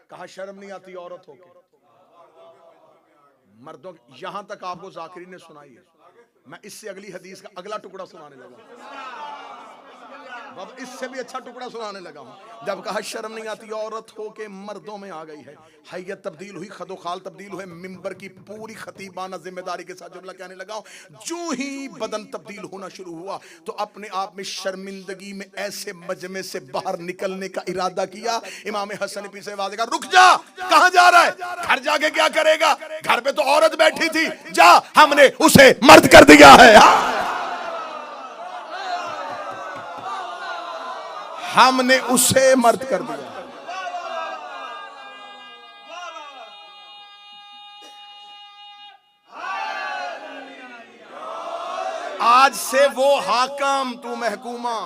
कहा शर्म नहीं आती औरत होके मर्दों। यहां तक आपको जाकिरी ने सुनाई है, मैं इससे अगली हदीस का अगला टुकड़ा सुनाने लगा। बाबा इससे भी अच्छा टुकड़ा सुनाने लगा हूं। जब कहा शर्म नहीं आती औरत हो के मर्दों में आ गई है, हैयत तब्दील हुई, खदोखाल तब्दील हुए, मिंबर की पूरी खतीबाना जिम्मेदारी के साथ जुमला कहने लगा हूं। जो ही बदन तब्दील होना शुरू हुआ तो अपने आप में शर्मिंदगी में ऐसे मजमे से बाहर निकलने का इरादा किया। इमाम हसन ने पीछे आवाज कहा, रुक जा, कहां जा रहा है? घर जाके क्या करेगा? घर पे तो औरत बैठी थी, जा, हमने उसे मर्द कर दिया है। हमने उसे मर्द कर दिया। आज से वो हाकम, तू महकूमा।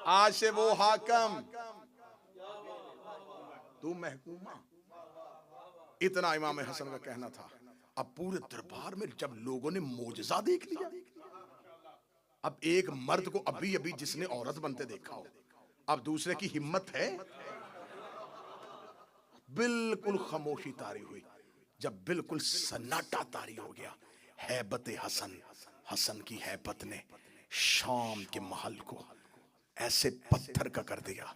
आज से वो हाकम, तू महकूमा। इतना इमाम हसन का कहना था। अब पूरे दरबार में जब लोगों ने मोजज़ा देख लिया, अब एक मर्द को अभी अभी जिसने औरत बनते देखा हो, अब दूसरे की हिम्मत है? बिल्कुल खामोशी तारी हुई। जब बिल्कुल सन्नाटा तारी हो गया, हैबत हसन, हसन की हैबत ने शाम के महल को ऐसे पत्थर का कर दिया।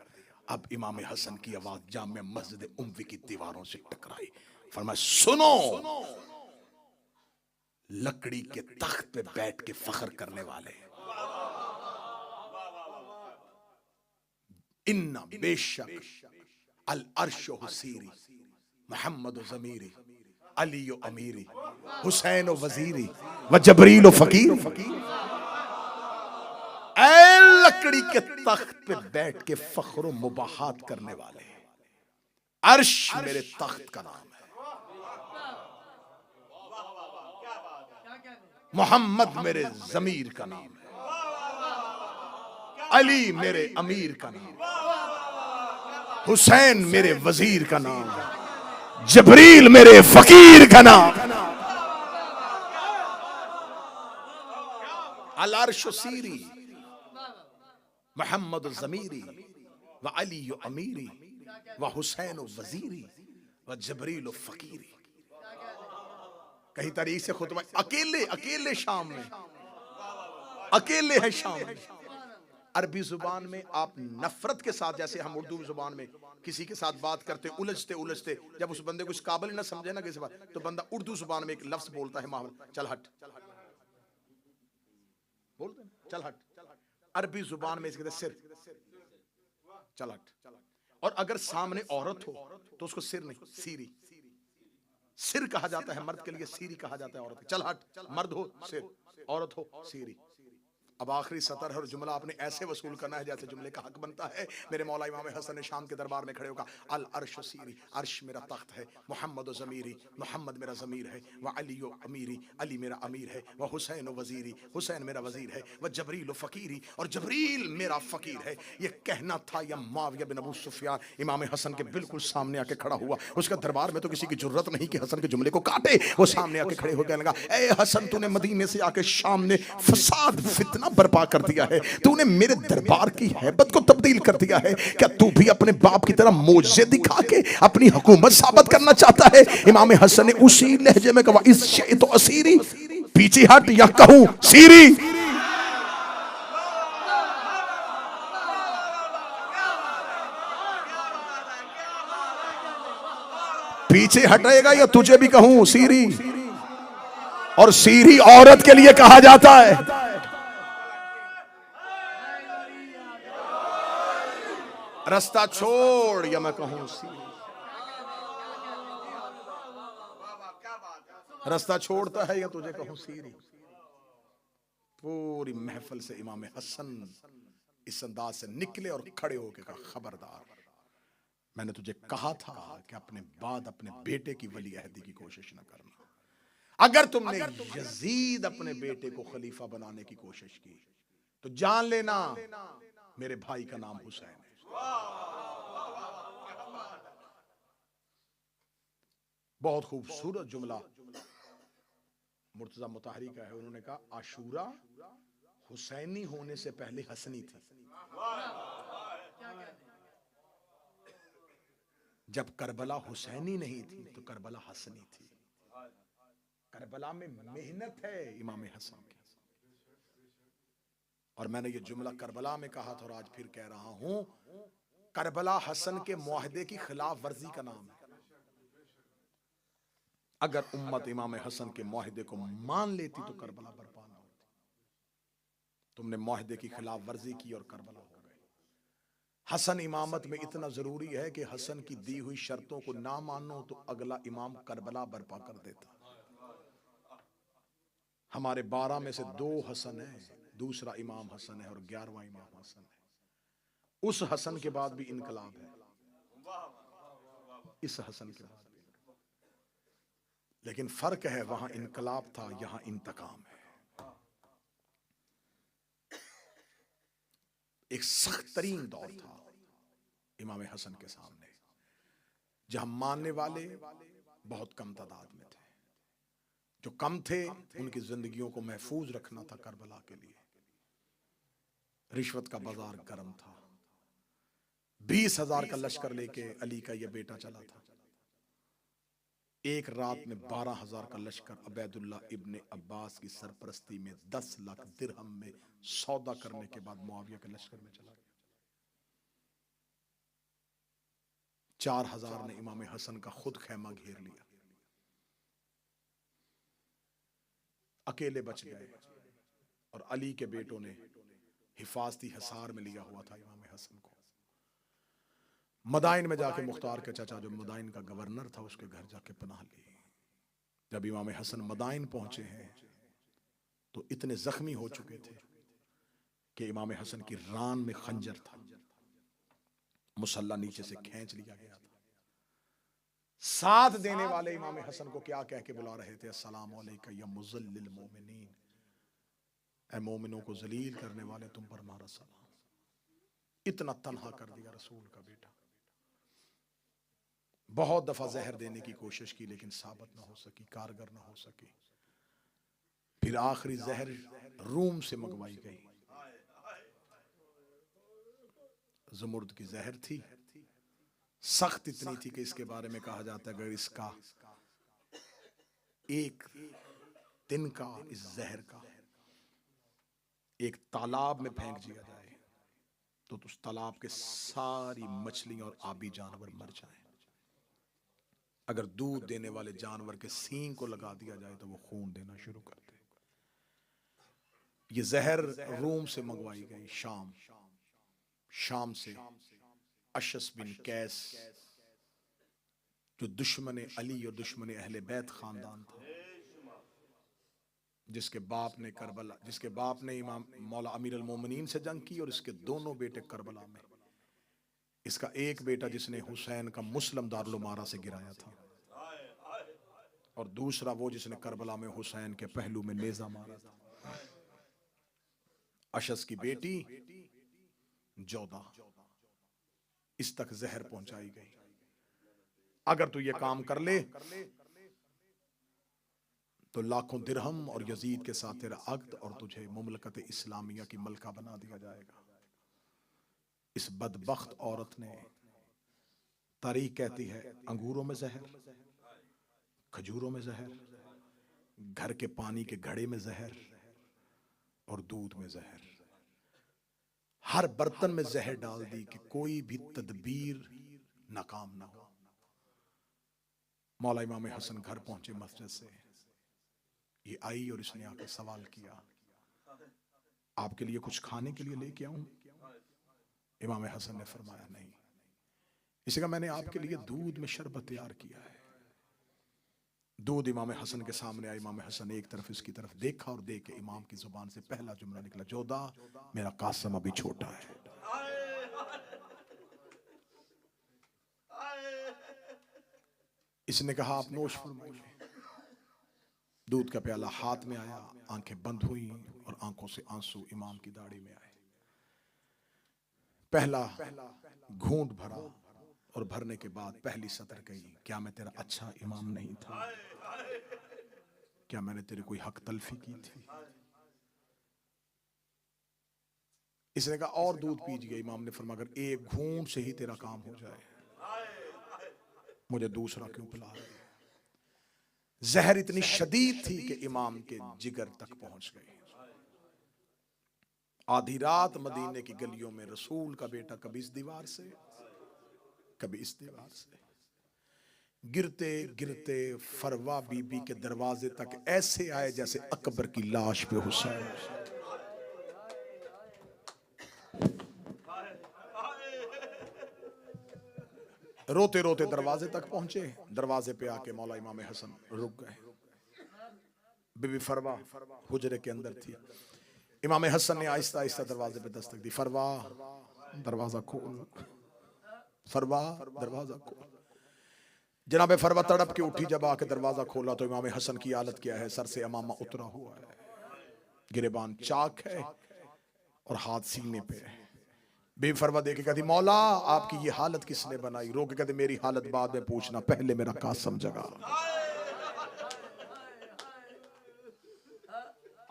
अब इमाम हसन की आवाज जामे मस्जिद उम्वी की दीवारों से टकराई। फरमाया, सुनो, लकड़ी के तख्त पे बैठ के फख्र करने वाले, इन्ना बेशक अल अर्श हुसीरी, मोहम्मद ज़मीरी, अली अमीरी, हुसैन वजीरी, व जबरील फकीर। ऐ लकड़ी के तख्त पे बैठ के फख्र मुबाहात करने वाले, अर्श मेरे तख्त का नाम है, मोहम्मद मेरे जमीर का नाम है, अली मेरे अमीर का नाम है, हुसैन मेरे वजीर का नाम है, जबरील मेरे फकीर का नाम। अल अर्श सीरी, मोहम्मद ज़मीरी, व अली अमीरी, व हुसैन वजीरी, व जबरील फकीरी। कहीं तारीख से खुतबा, अकेले अकेले शाम में, अकेले है शाम में। अरबी जुबान में आप नफरत के साथ, जैसे हम उर्दू जुबान में किसी के साथ बात करते उलझते उलझते, जब उस बंदे को इस काबिल ना समझे ना किसी बात, तो बंदा उर्दू जुबान में एक लफ्ज बोलता है, माहौल, चल हट, बोलते हैं चल हट। अरबी जुबान में इसके सिर, चल हट। और अगर सामने औरत हो तो उसको सिर नहीं, सीरी। सिर कहा जाता है मर्द के लिए, सीरी कहा जाता है औरत। चल हट, मर्द हो सिर, औरत हो सीरी। अब आखिरी सतर है और जुमला आपने ऐसे वसूल करना है जैसे जुमले का हक बनता है। मेरे मौला इमाम हसन ने शाम के दरबार में खड़े होगा, अल अर्श सीरी, अर्श मेरा तख्त है, मोहम्मद ज़मीरी, मोहम्मद मेरा ज़मीर है, व अली अमीरी, अली मेरा अमीर है, व हुसैन वजीरी, हुसैन मेरा वजीर है, व जबरील फ़कीरी, और जबरील मेरा फ़कीर है। ये कहना था या मुआविया बिन अबू सुफियान इमाम हसन के बिल्कुल सामने आके खड़ा हुआ। उसका दरबार में तो किसी की जुर्रत नहीं कि हसन के जुमले को काटे। वो सामने आके खड़े होकर लगा, ए हसन, तूने मदीने से आके शाम में फसाद फितना बर्पा कर दिया है, तूने मेरे दरबार की हैबत को तब्दील कर दिया है। क्या तू भी अपने बाप की तरह मोजे दिखा के अपनी हुकूमत साबित करना चाहता है? इमाम हसन ने उसी लहजे में कहा, इस शे तो असीरी, पीछे हट या कहूं सीरी। पीछे हटेगा या तुझे भी कहूं सीरी। और सीरी औरत के लिए कहा जाता है। रास्ता छोड़ या मैं कहूं सीरी। रास्ता छोड़ता है या तुझे कहूं सीरी। पूरी महफिल से इमाम हसन इस अंदाज से निकले और खड़े होकर कहा, खबरदार, मैंने तुझे कहा था कि अपने बाद अपने बेटे की वली अहदी की कोशिश न करना। अगर तुमने यजीद अपने बेटे को खलीफा बनाने की कोशिश की तो जान लेना मेरे भाई का नाम हुसैन है। बहुत खूबसूरत जुमला मुर्तजा मुताहरी का है। उन्होंने कहा, आशूरा हुसैनी होने से पहले हसनी थी। जब करबला हुसैनी नहीं थी तो करबला हसनी थी। करबला में मेहनत है इमाम हसन की, और मैंने ये जुमला करबला में कहा था और आज फिर कह रहा हूं, करबला हसन के मुआहदे की खिलाफ वर्जी का नाम है। अगर उम्मत इमाम हसन के मुआहदे को मान लेती तो करबला बर्पा ना होती। तुमने मुआहदे की खिलाफ वर्जी की और करबला हो गए। हसन इमामत में इतना जरूरी है कि हसन की दी हुई शर्तों को ना मानो तो अगला इमाम करबला बर्पा कर देता। हमारे 12 में से 2 हसन है, दूसरा इमाम हसन है और 11वां इमाम हसन है। उस हसन के बाद भी इनकलाब है, इस हसन के बाद भी। लेकिन फर्क है, वहां इनकलाब था, यहां इंतकाम है। एक सख्त तरीन दौर था इमाम हसन के सामने, जहां मानने वाले बहुत कम तादाद में थे। जो कम थे उनकी जिंदगियों को महफूज रखना था करबला के लिए। रिश्वत का बाजार गर्म था। 20,000 का लश्कर लेके अली का यह बेटा चला था। एक रात में 12,000 का लश्कर अबैदुल्ला इब्ने अब्बास की सरपरस्ती में 10 लाख दिरहम में सौदा करने के बाद मुआविया के लश्कर में चला गया। 4,000 ने इमाम हसन का खुद खैमा घेर लिया, अकेले बच गए। और अली के बेटों ने हिफाजती हिसार में लिया हुआ था इमाम हसन को। मदाइन में जाके मुख्तार के चाचा जो मदाइन का गवर्नर था उसके घर जाके पनाह ली। जब इमाम हसन मदाइन पहुंचे हैं तो इतने जख्मी हो चुके थे कि इमाम हसन की रान में खंजर था, मुसल्ला नीचे से खींच लिया गया था। साथ देने वाले इमाम हसन को क्या कह के बुला रहे थे, अस्सलाम अलैका या मुज़ल्लिल मोमिनीन, ऐ मोमिनों को जलील करने वाले तुम पर हमारा सलाम। इतना तन्हा कर दिया रसूल का बेटा। बहुत दफा जहर देने की कोशिश की लेकिन साबित ना हो सकी, कारगर ना हो सकी। फिर आखिरी जहर रूम से मंगवाई गई। ज़मुर्द की जहर थी, सख्त इतनी थी कि इसके बारे में कहा जाता है अगर इसका एक तिनका इस जहर का एक तालाब में फेंक दिया जाए तो उस तालाब के सारी मछलियां और आबी जानवर मर जाएं। अगर दूध देने वाले जानवर के सींग को लगा दिया जाए तो वो खून देना शुरू कर दे। ये जहर रूम से मंगवाई गई, शाम से अशस बिन कैस जो दुश्मन अली और दुश्मन अहले बैत खानदान था, जिसके बाप ने इमाम मौला अमीर अल मोमिनीन से जंग की और इसके दोनों बेटे करबला में। इसका एक बेटा जिसने हुसैन का मुस्लिम दारुल उमारा से गिराया था और दूसरा वो जिसने करबला में हुसैन के पहलू में नेजा मारा था। अशस की बेटी जोधा, इस तक जहर पहुंचाई गई। अगर तू ये काम कर ले तो लाखों दिरहम और यजीद के साथ तेरा अक्द और तुझे मुमलकत इस्लामिया की मलका बना दिया जाएगा। इस बदबख्त औरत ने, तारीख कहती है, अंगूरों में जहर, खजूरों में जहर, घर के पानी के घड़े में जहर और दूध में जहर, हर बर्तन में जहर डाल दी कि कोई भी तदबीर नाकाम ना हो। मौला इमाम हसन घर पहुंचे मस्जिद से, ये आई और इसने आकर सवाल किया, आपके लिए कुछ खाने के लिए लेके आऊं? इमाम हसन ने फरमाया नहीं। इसी का मैंने आपके लिए दूध में शरबत तैयार किया है। दूध इमाम हसन के सामने आया। इमाम हसन एक तरफ इसकी तरफ देखा और देख के इमाम की जुबान से पहला जुमला निकला, जोधा मेरा कासम अभी छोटा है। इसने कहा आप नोश फरमाइए। दूध का प्याला हाथ में आया, आंखें बंद हुई और आंखों से आंसू इमाम की दाढ़ी में आए। पहला घूंट भरा और भरने के बाद पहली सतर कही, क्या मैं तेरा अच्छा इमाम नहीं था? क्या मैंने तेरे कोई हक तलफी की थी? इसने कहा और दूध पीजिए। इमाम ने फरमाया अगर एक घूंट से ही तेरा काम हो जाए, मुझे दूसरा क्यों पिला रहे? जहर इतनी शदीद थी कि इमाम के जिगर तक पहुंच गई। आधी रात मदीने की गलियों में रसूल का बेटा कभी इस दीवार से कभी इस दीवार से, गिरते गिरते फरवा बीबी के दरवाजे तक ऐसे आए जैसे अकबर की लाश पे हुसैन। रोते रोते दरवाजे तक पहुंचे। दरवाजे पे आके मौला इमाम हसन रुक गए। बीबी फरवा हुजरे के अंदर थी। इमाम हसन ने आहिस्ता आहिस्ता दरवाजे पे दस्तक दी। फरवा दरवाजा खोल, फरवा दरवाजा खोल। जनाबे फरवा तड़प के उठी। जब आके दरवाजा खोला तो इमाम हसन की हालत क्या है, सर से अमामा उतरा हुआ है, गिरेबान चाक है और हाथ सीने पे है। बीबी फरवा देखे कहती मौला आपकी ये हालत किसने बनाई? रो के कहती मेरी हालत बाद में पूछना, पहले मेरा कासम जगा।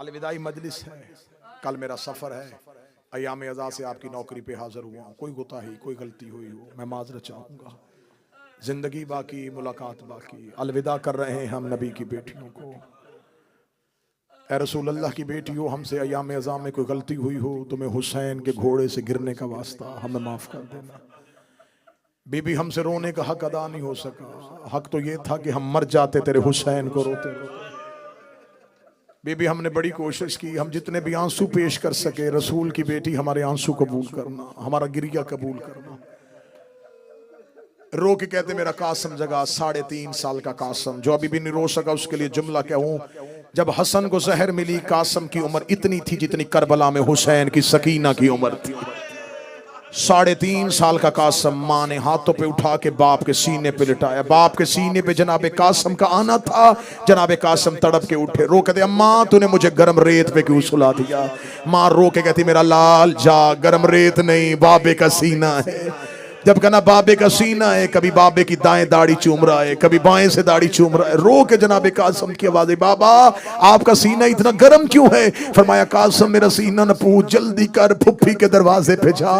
अलविदाई मजलिस है, कल मेरा सफर है, अयाम अज़ा से आपकी नौकरी पे हाजिर हुआ हूं। कोई गुताही कोई गलती हुई हो मैं माजरत चाहूंगा। जिंदगी बाकी मुलाकात बाकी, अलविदा कर रहे हैं हम नबी की बेटियों को। ऐ रसूल अल्लाह की बेटियों, हमसे अयाम अज़ा में कोई गलती हुई हो, तुम्हें हुसैन के घोड़े से गिरने का वास्ता हमें माफ कर देना। बीबी हमसे रोने का हक अदा नहीं हो सका, हक तो ये था कि हम मर जाते तेरे हुसैन को रोते रोते। बीबी हमने बड़ी कोशिश की, हम जितने भी आंसू पेश कर सके, रसूल की बेटी हमारे आंसू कबूल करना, हमारा गिरिया कबूल करना। रो के कहते मेरा कासम जगा। 3.5 साल का कासम जो अभी भी नहीं रो सका, उसके लिए जुमला कहूं, जब हसन को जहर मिली कासम की उम्र इतनी थी जितनी करबला में हुसैन की सकीना की उम्र थी। 3.5 साल का कासम माँ ने हाथों पे उठा के बाप के सीने पे लिटाया। बाप के सीने पे जनाबे कासम का आना था। जनाबे कासम तड़प के उठे, रो कहते अम्मा तूने मुझे गरम रेत पे क्यों सुला दिया? माँ रो के कहती मेरा लाल जा, गरम रेत नहीं बाबे का सीना है। जब कहना बाबे का सीना है, कभी बाबे की दाएं दाढ़ी चूम रहा है, कभी बाएं से दाढ़ी चूम रहा है। रो के जनाबे कासम की आवाज़, बाबा आपका सीना इतना गर्म क्यों है? फरमाया कासम मेरा सीना न पूछ, जल्दी कर फुफ्फी के दरवाजे पे जा,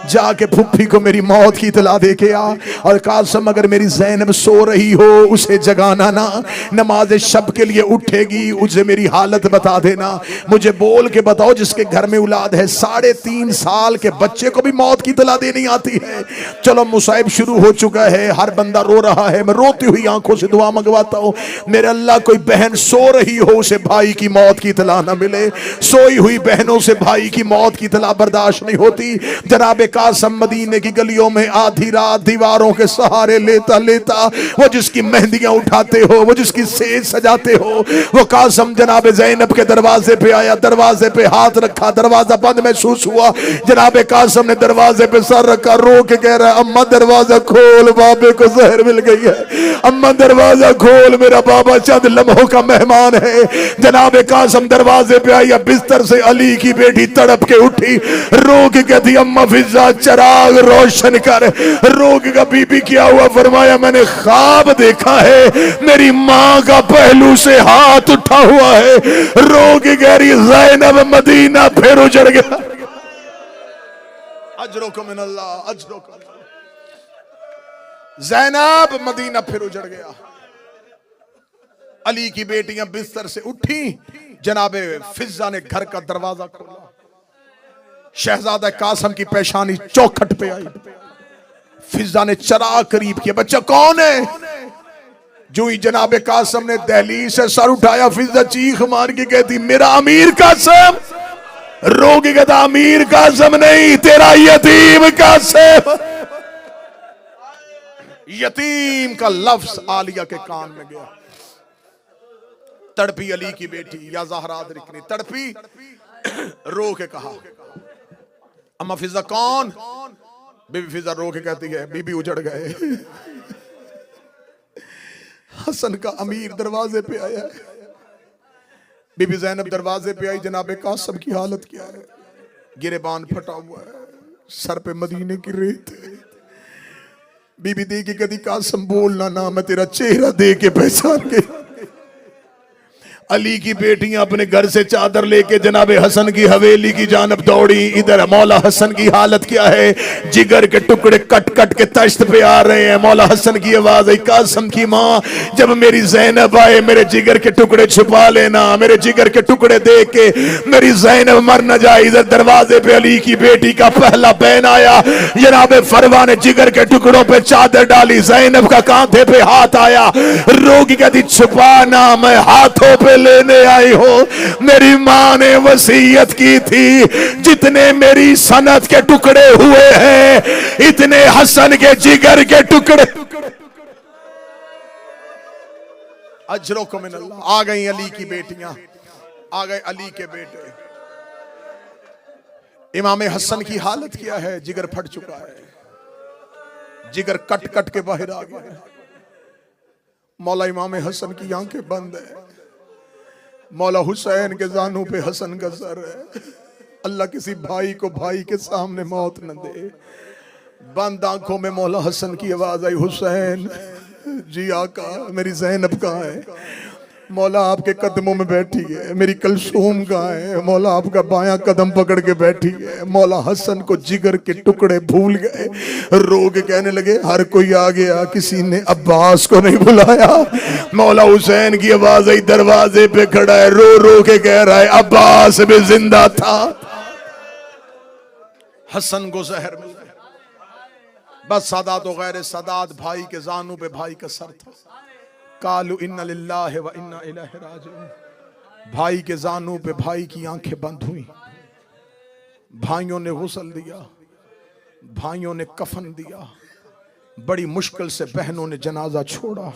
जाके फुफ्फी को मेरी मौत की इतला दे के आ। और कासम अगर मेरी ज़ैनब सो रही हो उसे जगाना ना, नमाज शब के लिए उठेगी उसे मेरी हालत बता देना। मुझे बोल के बताओ जिसके घर में औलाद है 3.5 साल के बच्चे को भी मौत की इतला देनी आती है? चलो मुसाइब शुरू हो चुका है, हर बंदा रो रहा है, मैं रोती हुई आंखों से दुआ मंगवाता हूं मेरे अल्लाह कोई बहन सो रही हो उसे भाई की मौत की इतला ना मिले। सोई हुई बहनों से भाई की मौत की इतला बर्दाश्त नहीं होती। जनाबे कासम मदीने की गलियों में आधी रात दीवारों के सहारे लेता लेता, वो जिसकी मेहंदियां उठाते हो, वो जिसकी सेज सजाते हो, वो कासम जनाबे ज़ैनब के दरवाजे पे आया, दरवाजे पे हाथ रखा, दरवाजा बंद महसूस हुआ। जनाबे कासम ने दरवाजे पे सर रखा, रो के कह रहा अम्मा दरवाजा खोल, बाबे को जहर मिल गई है। अम्मा दरवाजा खोल, मेरा बाबा चंद लम्हों का मेहमान है। जनाबे कासम दरवाजे पे आई, बिस्तर से अली की बेटी तड़प के उठी, रो के कहती अम्मा फिजा चिराग रोशन कर। रो के कहा बीबी क्या हुआ? फरमाया मैंने ख्वाब देखा है, मेरी माँ का पहलू से हाथ उठा हुआ है। रो के कह रही ज़ैनब मदीना फिर उजड़ गया। अजरो मिनल्लाह, अजरो ज़ैनब मदीना फिर उजड़ गया। अली की बेटियां बिस्तर से उठी, जनाबे फिजा ने घर का दरवाजा खोला, शहजादा कासम की पेशानी चौखट पे आई। फिजा ने चराग करीब किया, बच्चा कौन है? जो ही जनाबे कासम ने दहलीज से सर उठाया, फिजा चीख मार के कहती मेरा अमीर कासम। रो के कहता अमीर कासम नहीं, तेरा यतीम कासम। यतीम का लफ्ज आलिया के कान में गया। तड़पी अली की बेटी या ज़हरा ने तड़पी, रो के कहा अम्मा फिजा कौन? बीबी फिजा रो के कहती है बीबी उजड़ गए। हसन का अमीर दरवाजे पे आया है। बीबी ज़ैनब दरवाजे पे आई, जनाबे कासम की हालत क्या है? गिरेबान फटा हुआ है, सर पे मदीने की रेत है। बीबी दे के कदी कासम बोलना ना, मैं तेरा चेहरा दे के पहचान गई। अली की बेटियां अपने घर से चादर लेके जनाब हसन की हवेली की जानब दौड़ी। इधर मौला हसन की हालत क्या है, जिगर के टुकड़े कट कट के तश्त पे आ रहे हैं। मौला हसन की आवाज आई, कासम की माँ जब मेरी ज़ैनब आए मेरे जिगर के टुकड़े छुपा लेना, मेरे जिगर के टुकड़े देख के मेरी ज़ैनब मर न जाए। इधर दरवाजे पे अली की बेटी का पहला बहन आया, जनाब फरवा ने जिगर के टुकड़ों पे चादर डाली, ज़ैनब का कांधे पे हाथ आया, रोगी कहती छुपाना मैं हाथों पे लेने आई हो। मेरी मां ने वसीयत की थी, जितने मेरी सनत के टुकड़े हुए हैं इतने हसन के जिगर के टुकड़े। अजरो मिनल्लाह। आ गई अली की बेटियां, आ गए अली के बेटे। इमाम हसन की हालत क्या है, जिगर फट चुका है, जिगर कट कट के बाहर आ गया। मौला इमाम हसन की आंखें बंद है, मौला हुसैन के जानू पे हसन का सर है। अल्लाह किसी भाई को भाई के सामने मौत न दे। बंद आंखों में मौला हसन की आवाज आई, हुसैन जी आका मेरी ज़ैनब कहाँ है? मौला आपके कदमों में बैठी है। मेरी कलसूम कहाँ है? मौला आपका बायां कदम पकड़ के बैठी है। मौला हसन को जिगर के टुकड़े भूल गए, रो के कहने लगे हर कोई आ गया, किसी ने अब्बास को नहीं बुलाया। मौला हुसैन की आवाज आई, दरवाजे पे खड़ा है, रो रो के कह रहा है अब्बास भी जिंदा था। हसन को जहर मिल गया। बस सादात व गैर सादात भाई के जानू पे भाई का सर था। कालू इन्ना लिल्लाहि व इन्ना इलैहि राजिऊन। भाई के जानू पे भाई की आंखें बंद हुई। भाइयों ने गुस्ल दिया, भाइयों ने कफन दिया। बड़ी मुश्किल से बहनों ने जनाजा छोड़ा।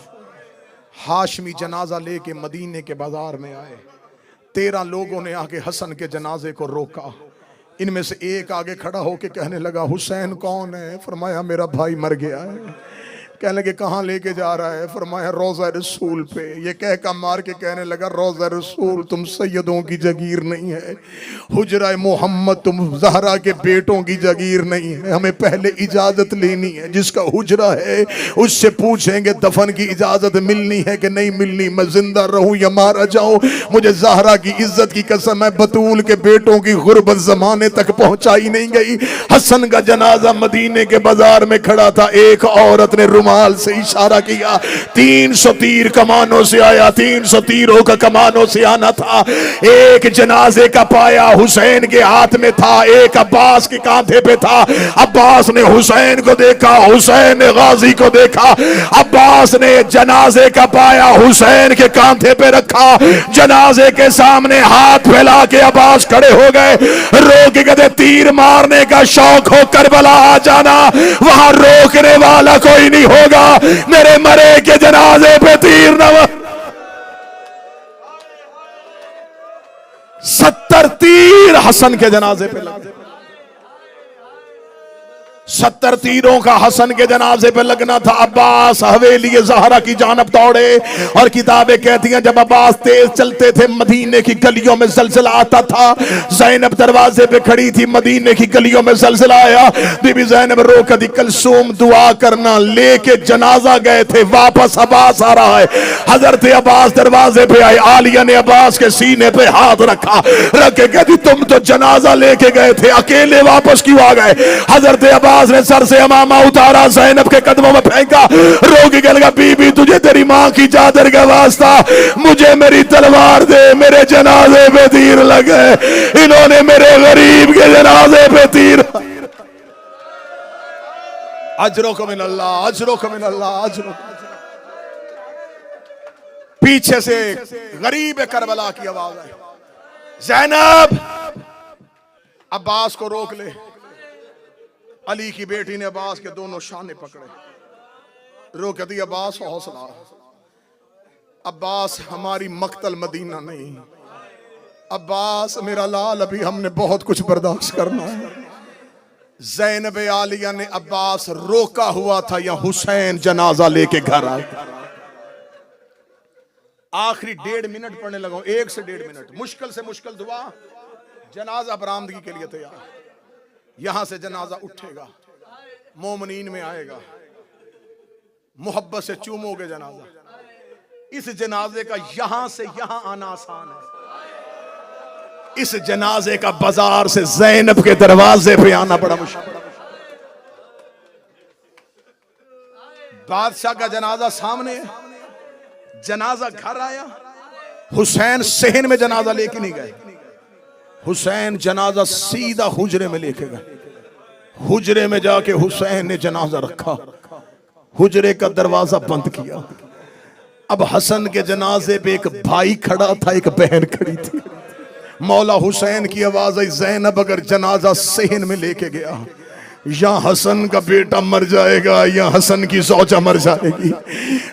हाशमी जनाजा लेके मदीने के बाजार में आए। 13 लोगों ने आके हसन के जनाजे को रोका। इनमें से एक आगे खड़ा होके कहने लगा हुसैन कौन है? फरमाया मेरा भाई मर गया है। कहने लगे कहाँ लेके जा रहा है? फरमाया रोज़ा रसूल पे। ये कह का मार के कहने लगा रोज़ा रसूल तुम सैयदों की जगीर नहीं है, हुजरा मोहम्मद तुम ज़हरा के बेटों की जगीर नहीं है। हमें पहले इजाज़त लेनी है, जिसका हुजरा है उससे पूछेंगे दफन की इजाज़त मिलनी है कि नहीं मिलनी। मैं जिंदा रहूं या मारा जाऊं, मुझे ज़हरा की इज्जत की कसम है बतूल के बेटों की गुर्बत ज़माने तक पहुंचाई नहीं गई। हसन का जनाजा मदीने के बाजार में खड़ा था। एक औरत ने रुमाल से इशारा किया, 300 तीर कमानों से आया, 300 तीरों का कमानों से आना था। एक जनाजे का पाया हुसैन के हाथ में था, एक अब्बास के कांधे पे था। अब्बास ने हुसैन को देखा, हुसैन ने गाजी को देखा। अब्बास ने जनाजे का पाया हुसैन के कांधे पे रखा। जनाजे के सामने हाथ फैला के अब्बास खड़े हो गए। रो के कहते तीर मारने का शौक हो करबला आ जाना, वहां रोकने वाला कोई नहीं होगा। मेरे मरे के जनाजे पे तीर न 70 तीर हसन के जनाजे पे लगे। 70 तीरों का हसन के जनाजे पे लगना था। अब्बास हवेली ज़हरा की जानब दौड़े और किताबें कहती हैं जब अब्बास तेज चलते थे मदीने की गलियों में ज़लज़ला आता था। ज़ैनब दरवाजे पे खड़ी थी, मदीने की गलियों में ज़लज़ला आया। बीबी ज़ैनब रो कर दी कलसूम दुआ करना, लेके जनाजा गए थे, वापस अब्बास आ रहा है। हजरत अब्बास दरवाजे पे आए। आलिया ने अब्बास के सीने पे हाथ रखा, रख के कहती तुम तो जनाजा लेके गए थे, अकेले वापस क्यों आ गए? हजरत अब्बास ने सर से अमामा उतारा, ज़ैनब के कदमों में फेंका, रोगी कहने लगा बीबी तुझे तेरी मां की चादर का वास्ता, मुझे मेरी तलवार दे, मेरे जनाजे पे तीर लगे। इन्होंने मेरे गरीब के जनाजे पे तीर। अजरो को मिन अल्लाह, अजरो को मिन अल्लाह, अजरो। पीछे से गरीब करबला की आवाज आई, ज़ैनब अब्बास को रोक ले। अली की बेटी ने अब्बास के दोनों शाने पकड़े, रोक दी अब्बास हौसला, अब्बास हमारी मक्तल मदीना नहीं, अब्बास मेरा लाल अभी हमने बहुत कुछ बर्दाश्त करना है। ज़ैनब आलिया ने अब्बास रोका हुआ था या हुसैन जनाजा लेके घर आया। आखिरी 1.5 मिनट पढ़ने लगा, 1 से 1.5 मिनट, मुश्किल से मुश्किल दुआ, जनाजा बरामदगी के लिए तैयार। यहां से जनाजा उठेगा, मोमनीन में आएगा, मोहब्बत से चूमोगे जनाजा, इस जनाजे का यहां से यहां आना आसान है, इस जनाजे का बाजार से ज़ैनब के दरवाजे पे आना बड़ा मुश्किल। बादशाह का जनाजा सामने है, जनाजा घर आया, हुसैन सहन में जनाजा लेके नहीं गए, हुसैन जनाजा सीधा हुजरे में लेके गए। हुजरे में जाके हुसैन ने जनाजा रखा, हुजरे का दरवाजा बंद किया। अब हसन के जनाजे पे एक भाई खड़ा था, एक बहन खड़ी थी। मौला हुसैन की आवाज आई, ज़ैनब अगर जनाजा सहन में लेके गया, या हसन का बेटा मर जाएगा या हसन की ज़ौजा मर जाएगी।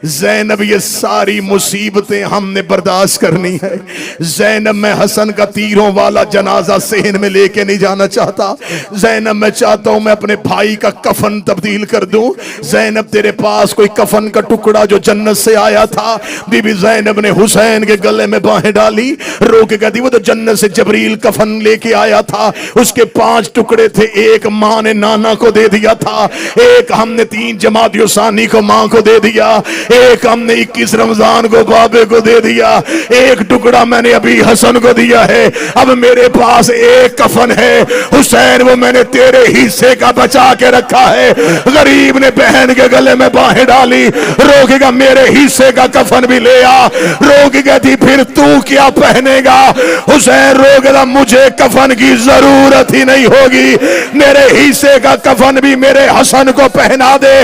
ज़ैनब ये सारी मुसीबतें हमने बर्दाश्त करनी है। ज़ैनब मैं हसन का तीरों वाला जनाजा सहन में लेके नहीं जाना चाहता। ज़ैनब मैं चाहता हूं मैं अपने भाई का कफन तब्दील कर दूं। ज़ैनब तेरे पास कोई कफन का टुकड़ा जो जन्नत से आया था? बीबी ज़ैनब ने हुसैन के गले में बाहें डाली, रोक के कहती वो तो जन्नत से जबरील कफन लेके आया था, उसके 5 टुकड़े थे, एक माँ ने नाना को दे दिया था, एक हमने 3 जमातियों सानी को मां को दे दिया, एक हमने 21 रमजान को बाबे को दे दिया, एक टुकड़ा मैंने अभी हसन को दिया है। अब मेरे पास एक कफन है हुसैन, वो मैंने तेरे हिस्से का बचा के रखा है। गरीब ने बहन के गले में बाहें डाली, रोकेगा मेरे हिस्से का कफन भी ले आ। रोक कहती फिर तू क्या पहनेगा? हुसैन रोकेगा मुझे कफन की जरूरत ही नहीं होगी, मेरे हिस्से का कफन भी मेरे हसन को पहना दे।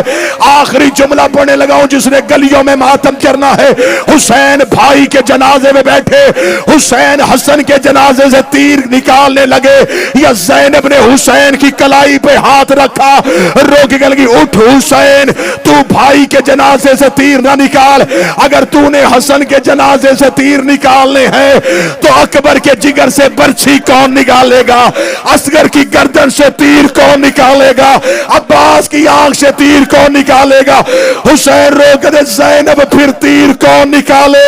आखिरी जुमला पढ़ने लगा हूं जिसने गलियों में मातम करना है। हुसैन भाई के जनाजे में बैठे, हुसैन हसन के जनाजे से तीर निकालने लगे, या ज़ैनब ने हुसैन की कलाई पे हाथ रखा, रोक के लगी उठ हुसैन, तू भाई के जनाजे से तीर ना निकाल। अगर तूने हसन के जनाजे से तीर निकालने हैं तो अकबर के जिगर से बर्छी कौन निकालेगा? असगर की गर्दन से तीर कौन निकालेगा? अब्बास की आंख से तीर कौन निकालेगा? हुसैन रोक दे, ज़ैनब फिर तीर कौन निकाले?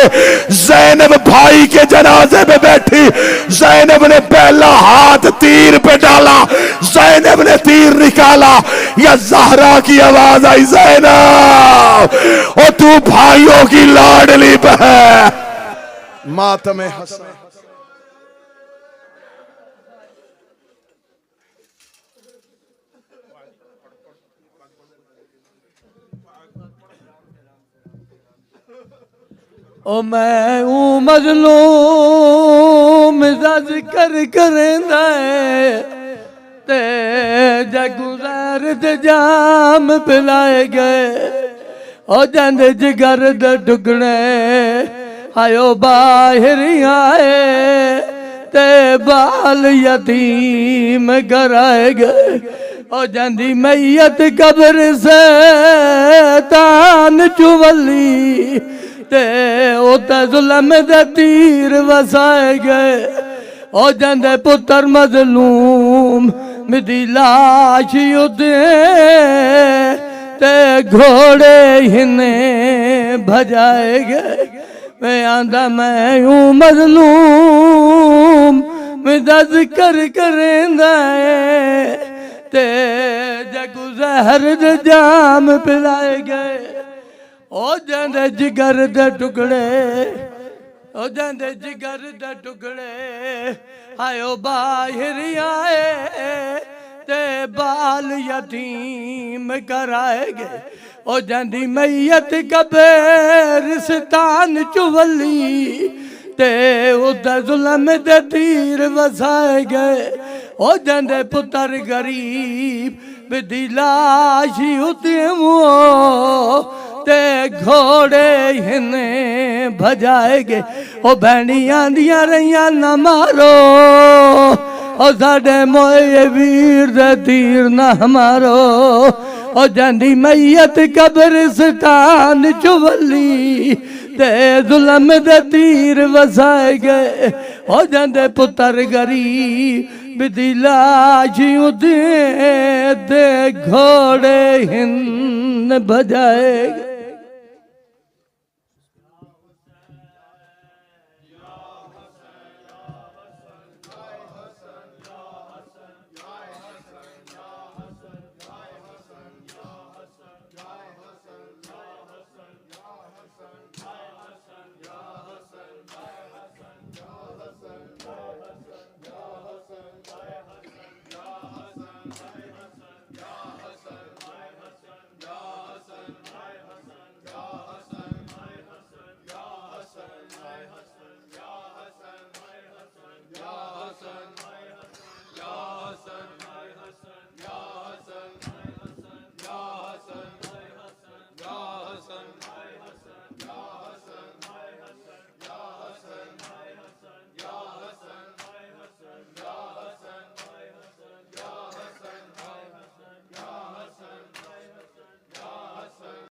ज़ैनब भाई के जनाजे में बैठी, ज़ैनब ने पहला हाथ तीर पे डाला, ज़ैनब ने तीर निकाला, या ज़हरा की आवाज आई, ज़ैनब ओ तू भाइयों की लाडली बहन। मातम हसन ओ मैं हूँ मजलूम जज करेंदा ते जगुज़ार दे जाम पिलाए गए, ओ जंदे जिगर दे टुकड़े आयो बाहर आए ते बाल यतीम कराए गए, ओ जंदी मैयत कब्र से तान चुवली ते उते जुल्म दे तीर वसाए गए, ओ जंदे पुत्र मजलूम मिदी लाश उते ते घोड़े हिने भजाए गए। मैं आंदा मैं हूँ मजलूम मिदा जिक्र करेंदा ते जगु ज़हर दे जाम पिलाए गए, ओ जंदे जिगर दे टुकड़े, ओ जंदे जिगर दे टुकड़े आयो बाहर आए ते बाल यतीम कराए गए, ओ जंदी मैयत कब्रिस्तान चुवली ते उधर जुल्म दे तीर वसाए गए, ओ जंदे पुत्र गरीब बिदी लाश उते ते घोड़े हिने भजाए गए, ओ भैनियां दियां रहियां न मारो, ओ साडे मोए वीर दे तीर न मारो, ओ जंदी मैयत कब्रिस्तान चुवली ते जुल्म दे तीर वसाए गए, ओ जंदे पुत्र गरीब बिदी लाश उते ते घोड़े हिन भजाए गए।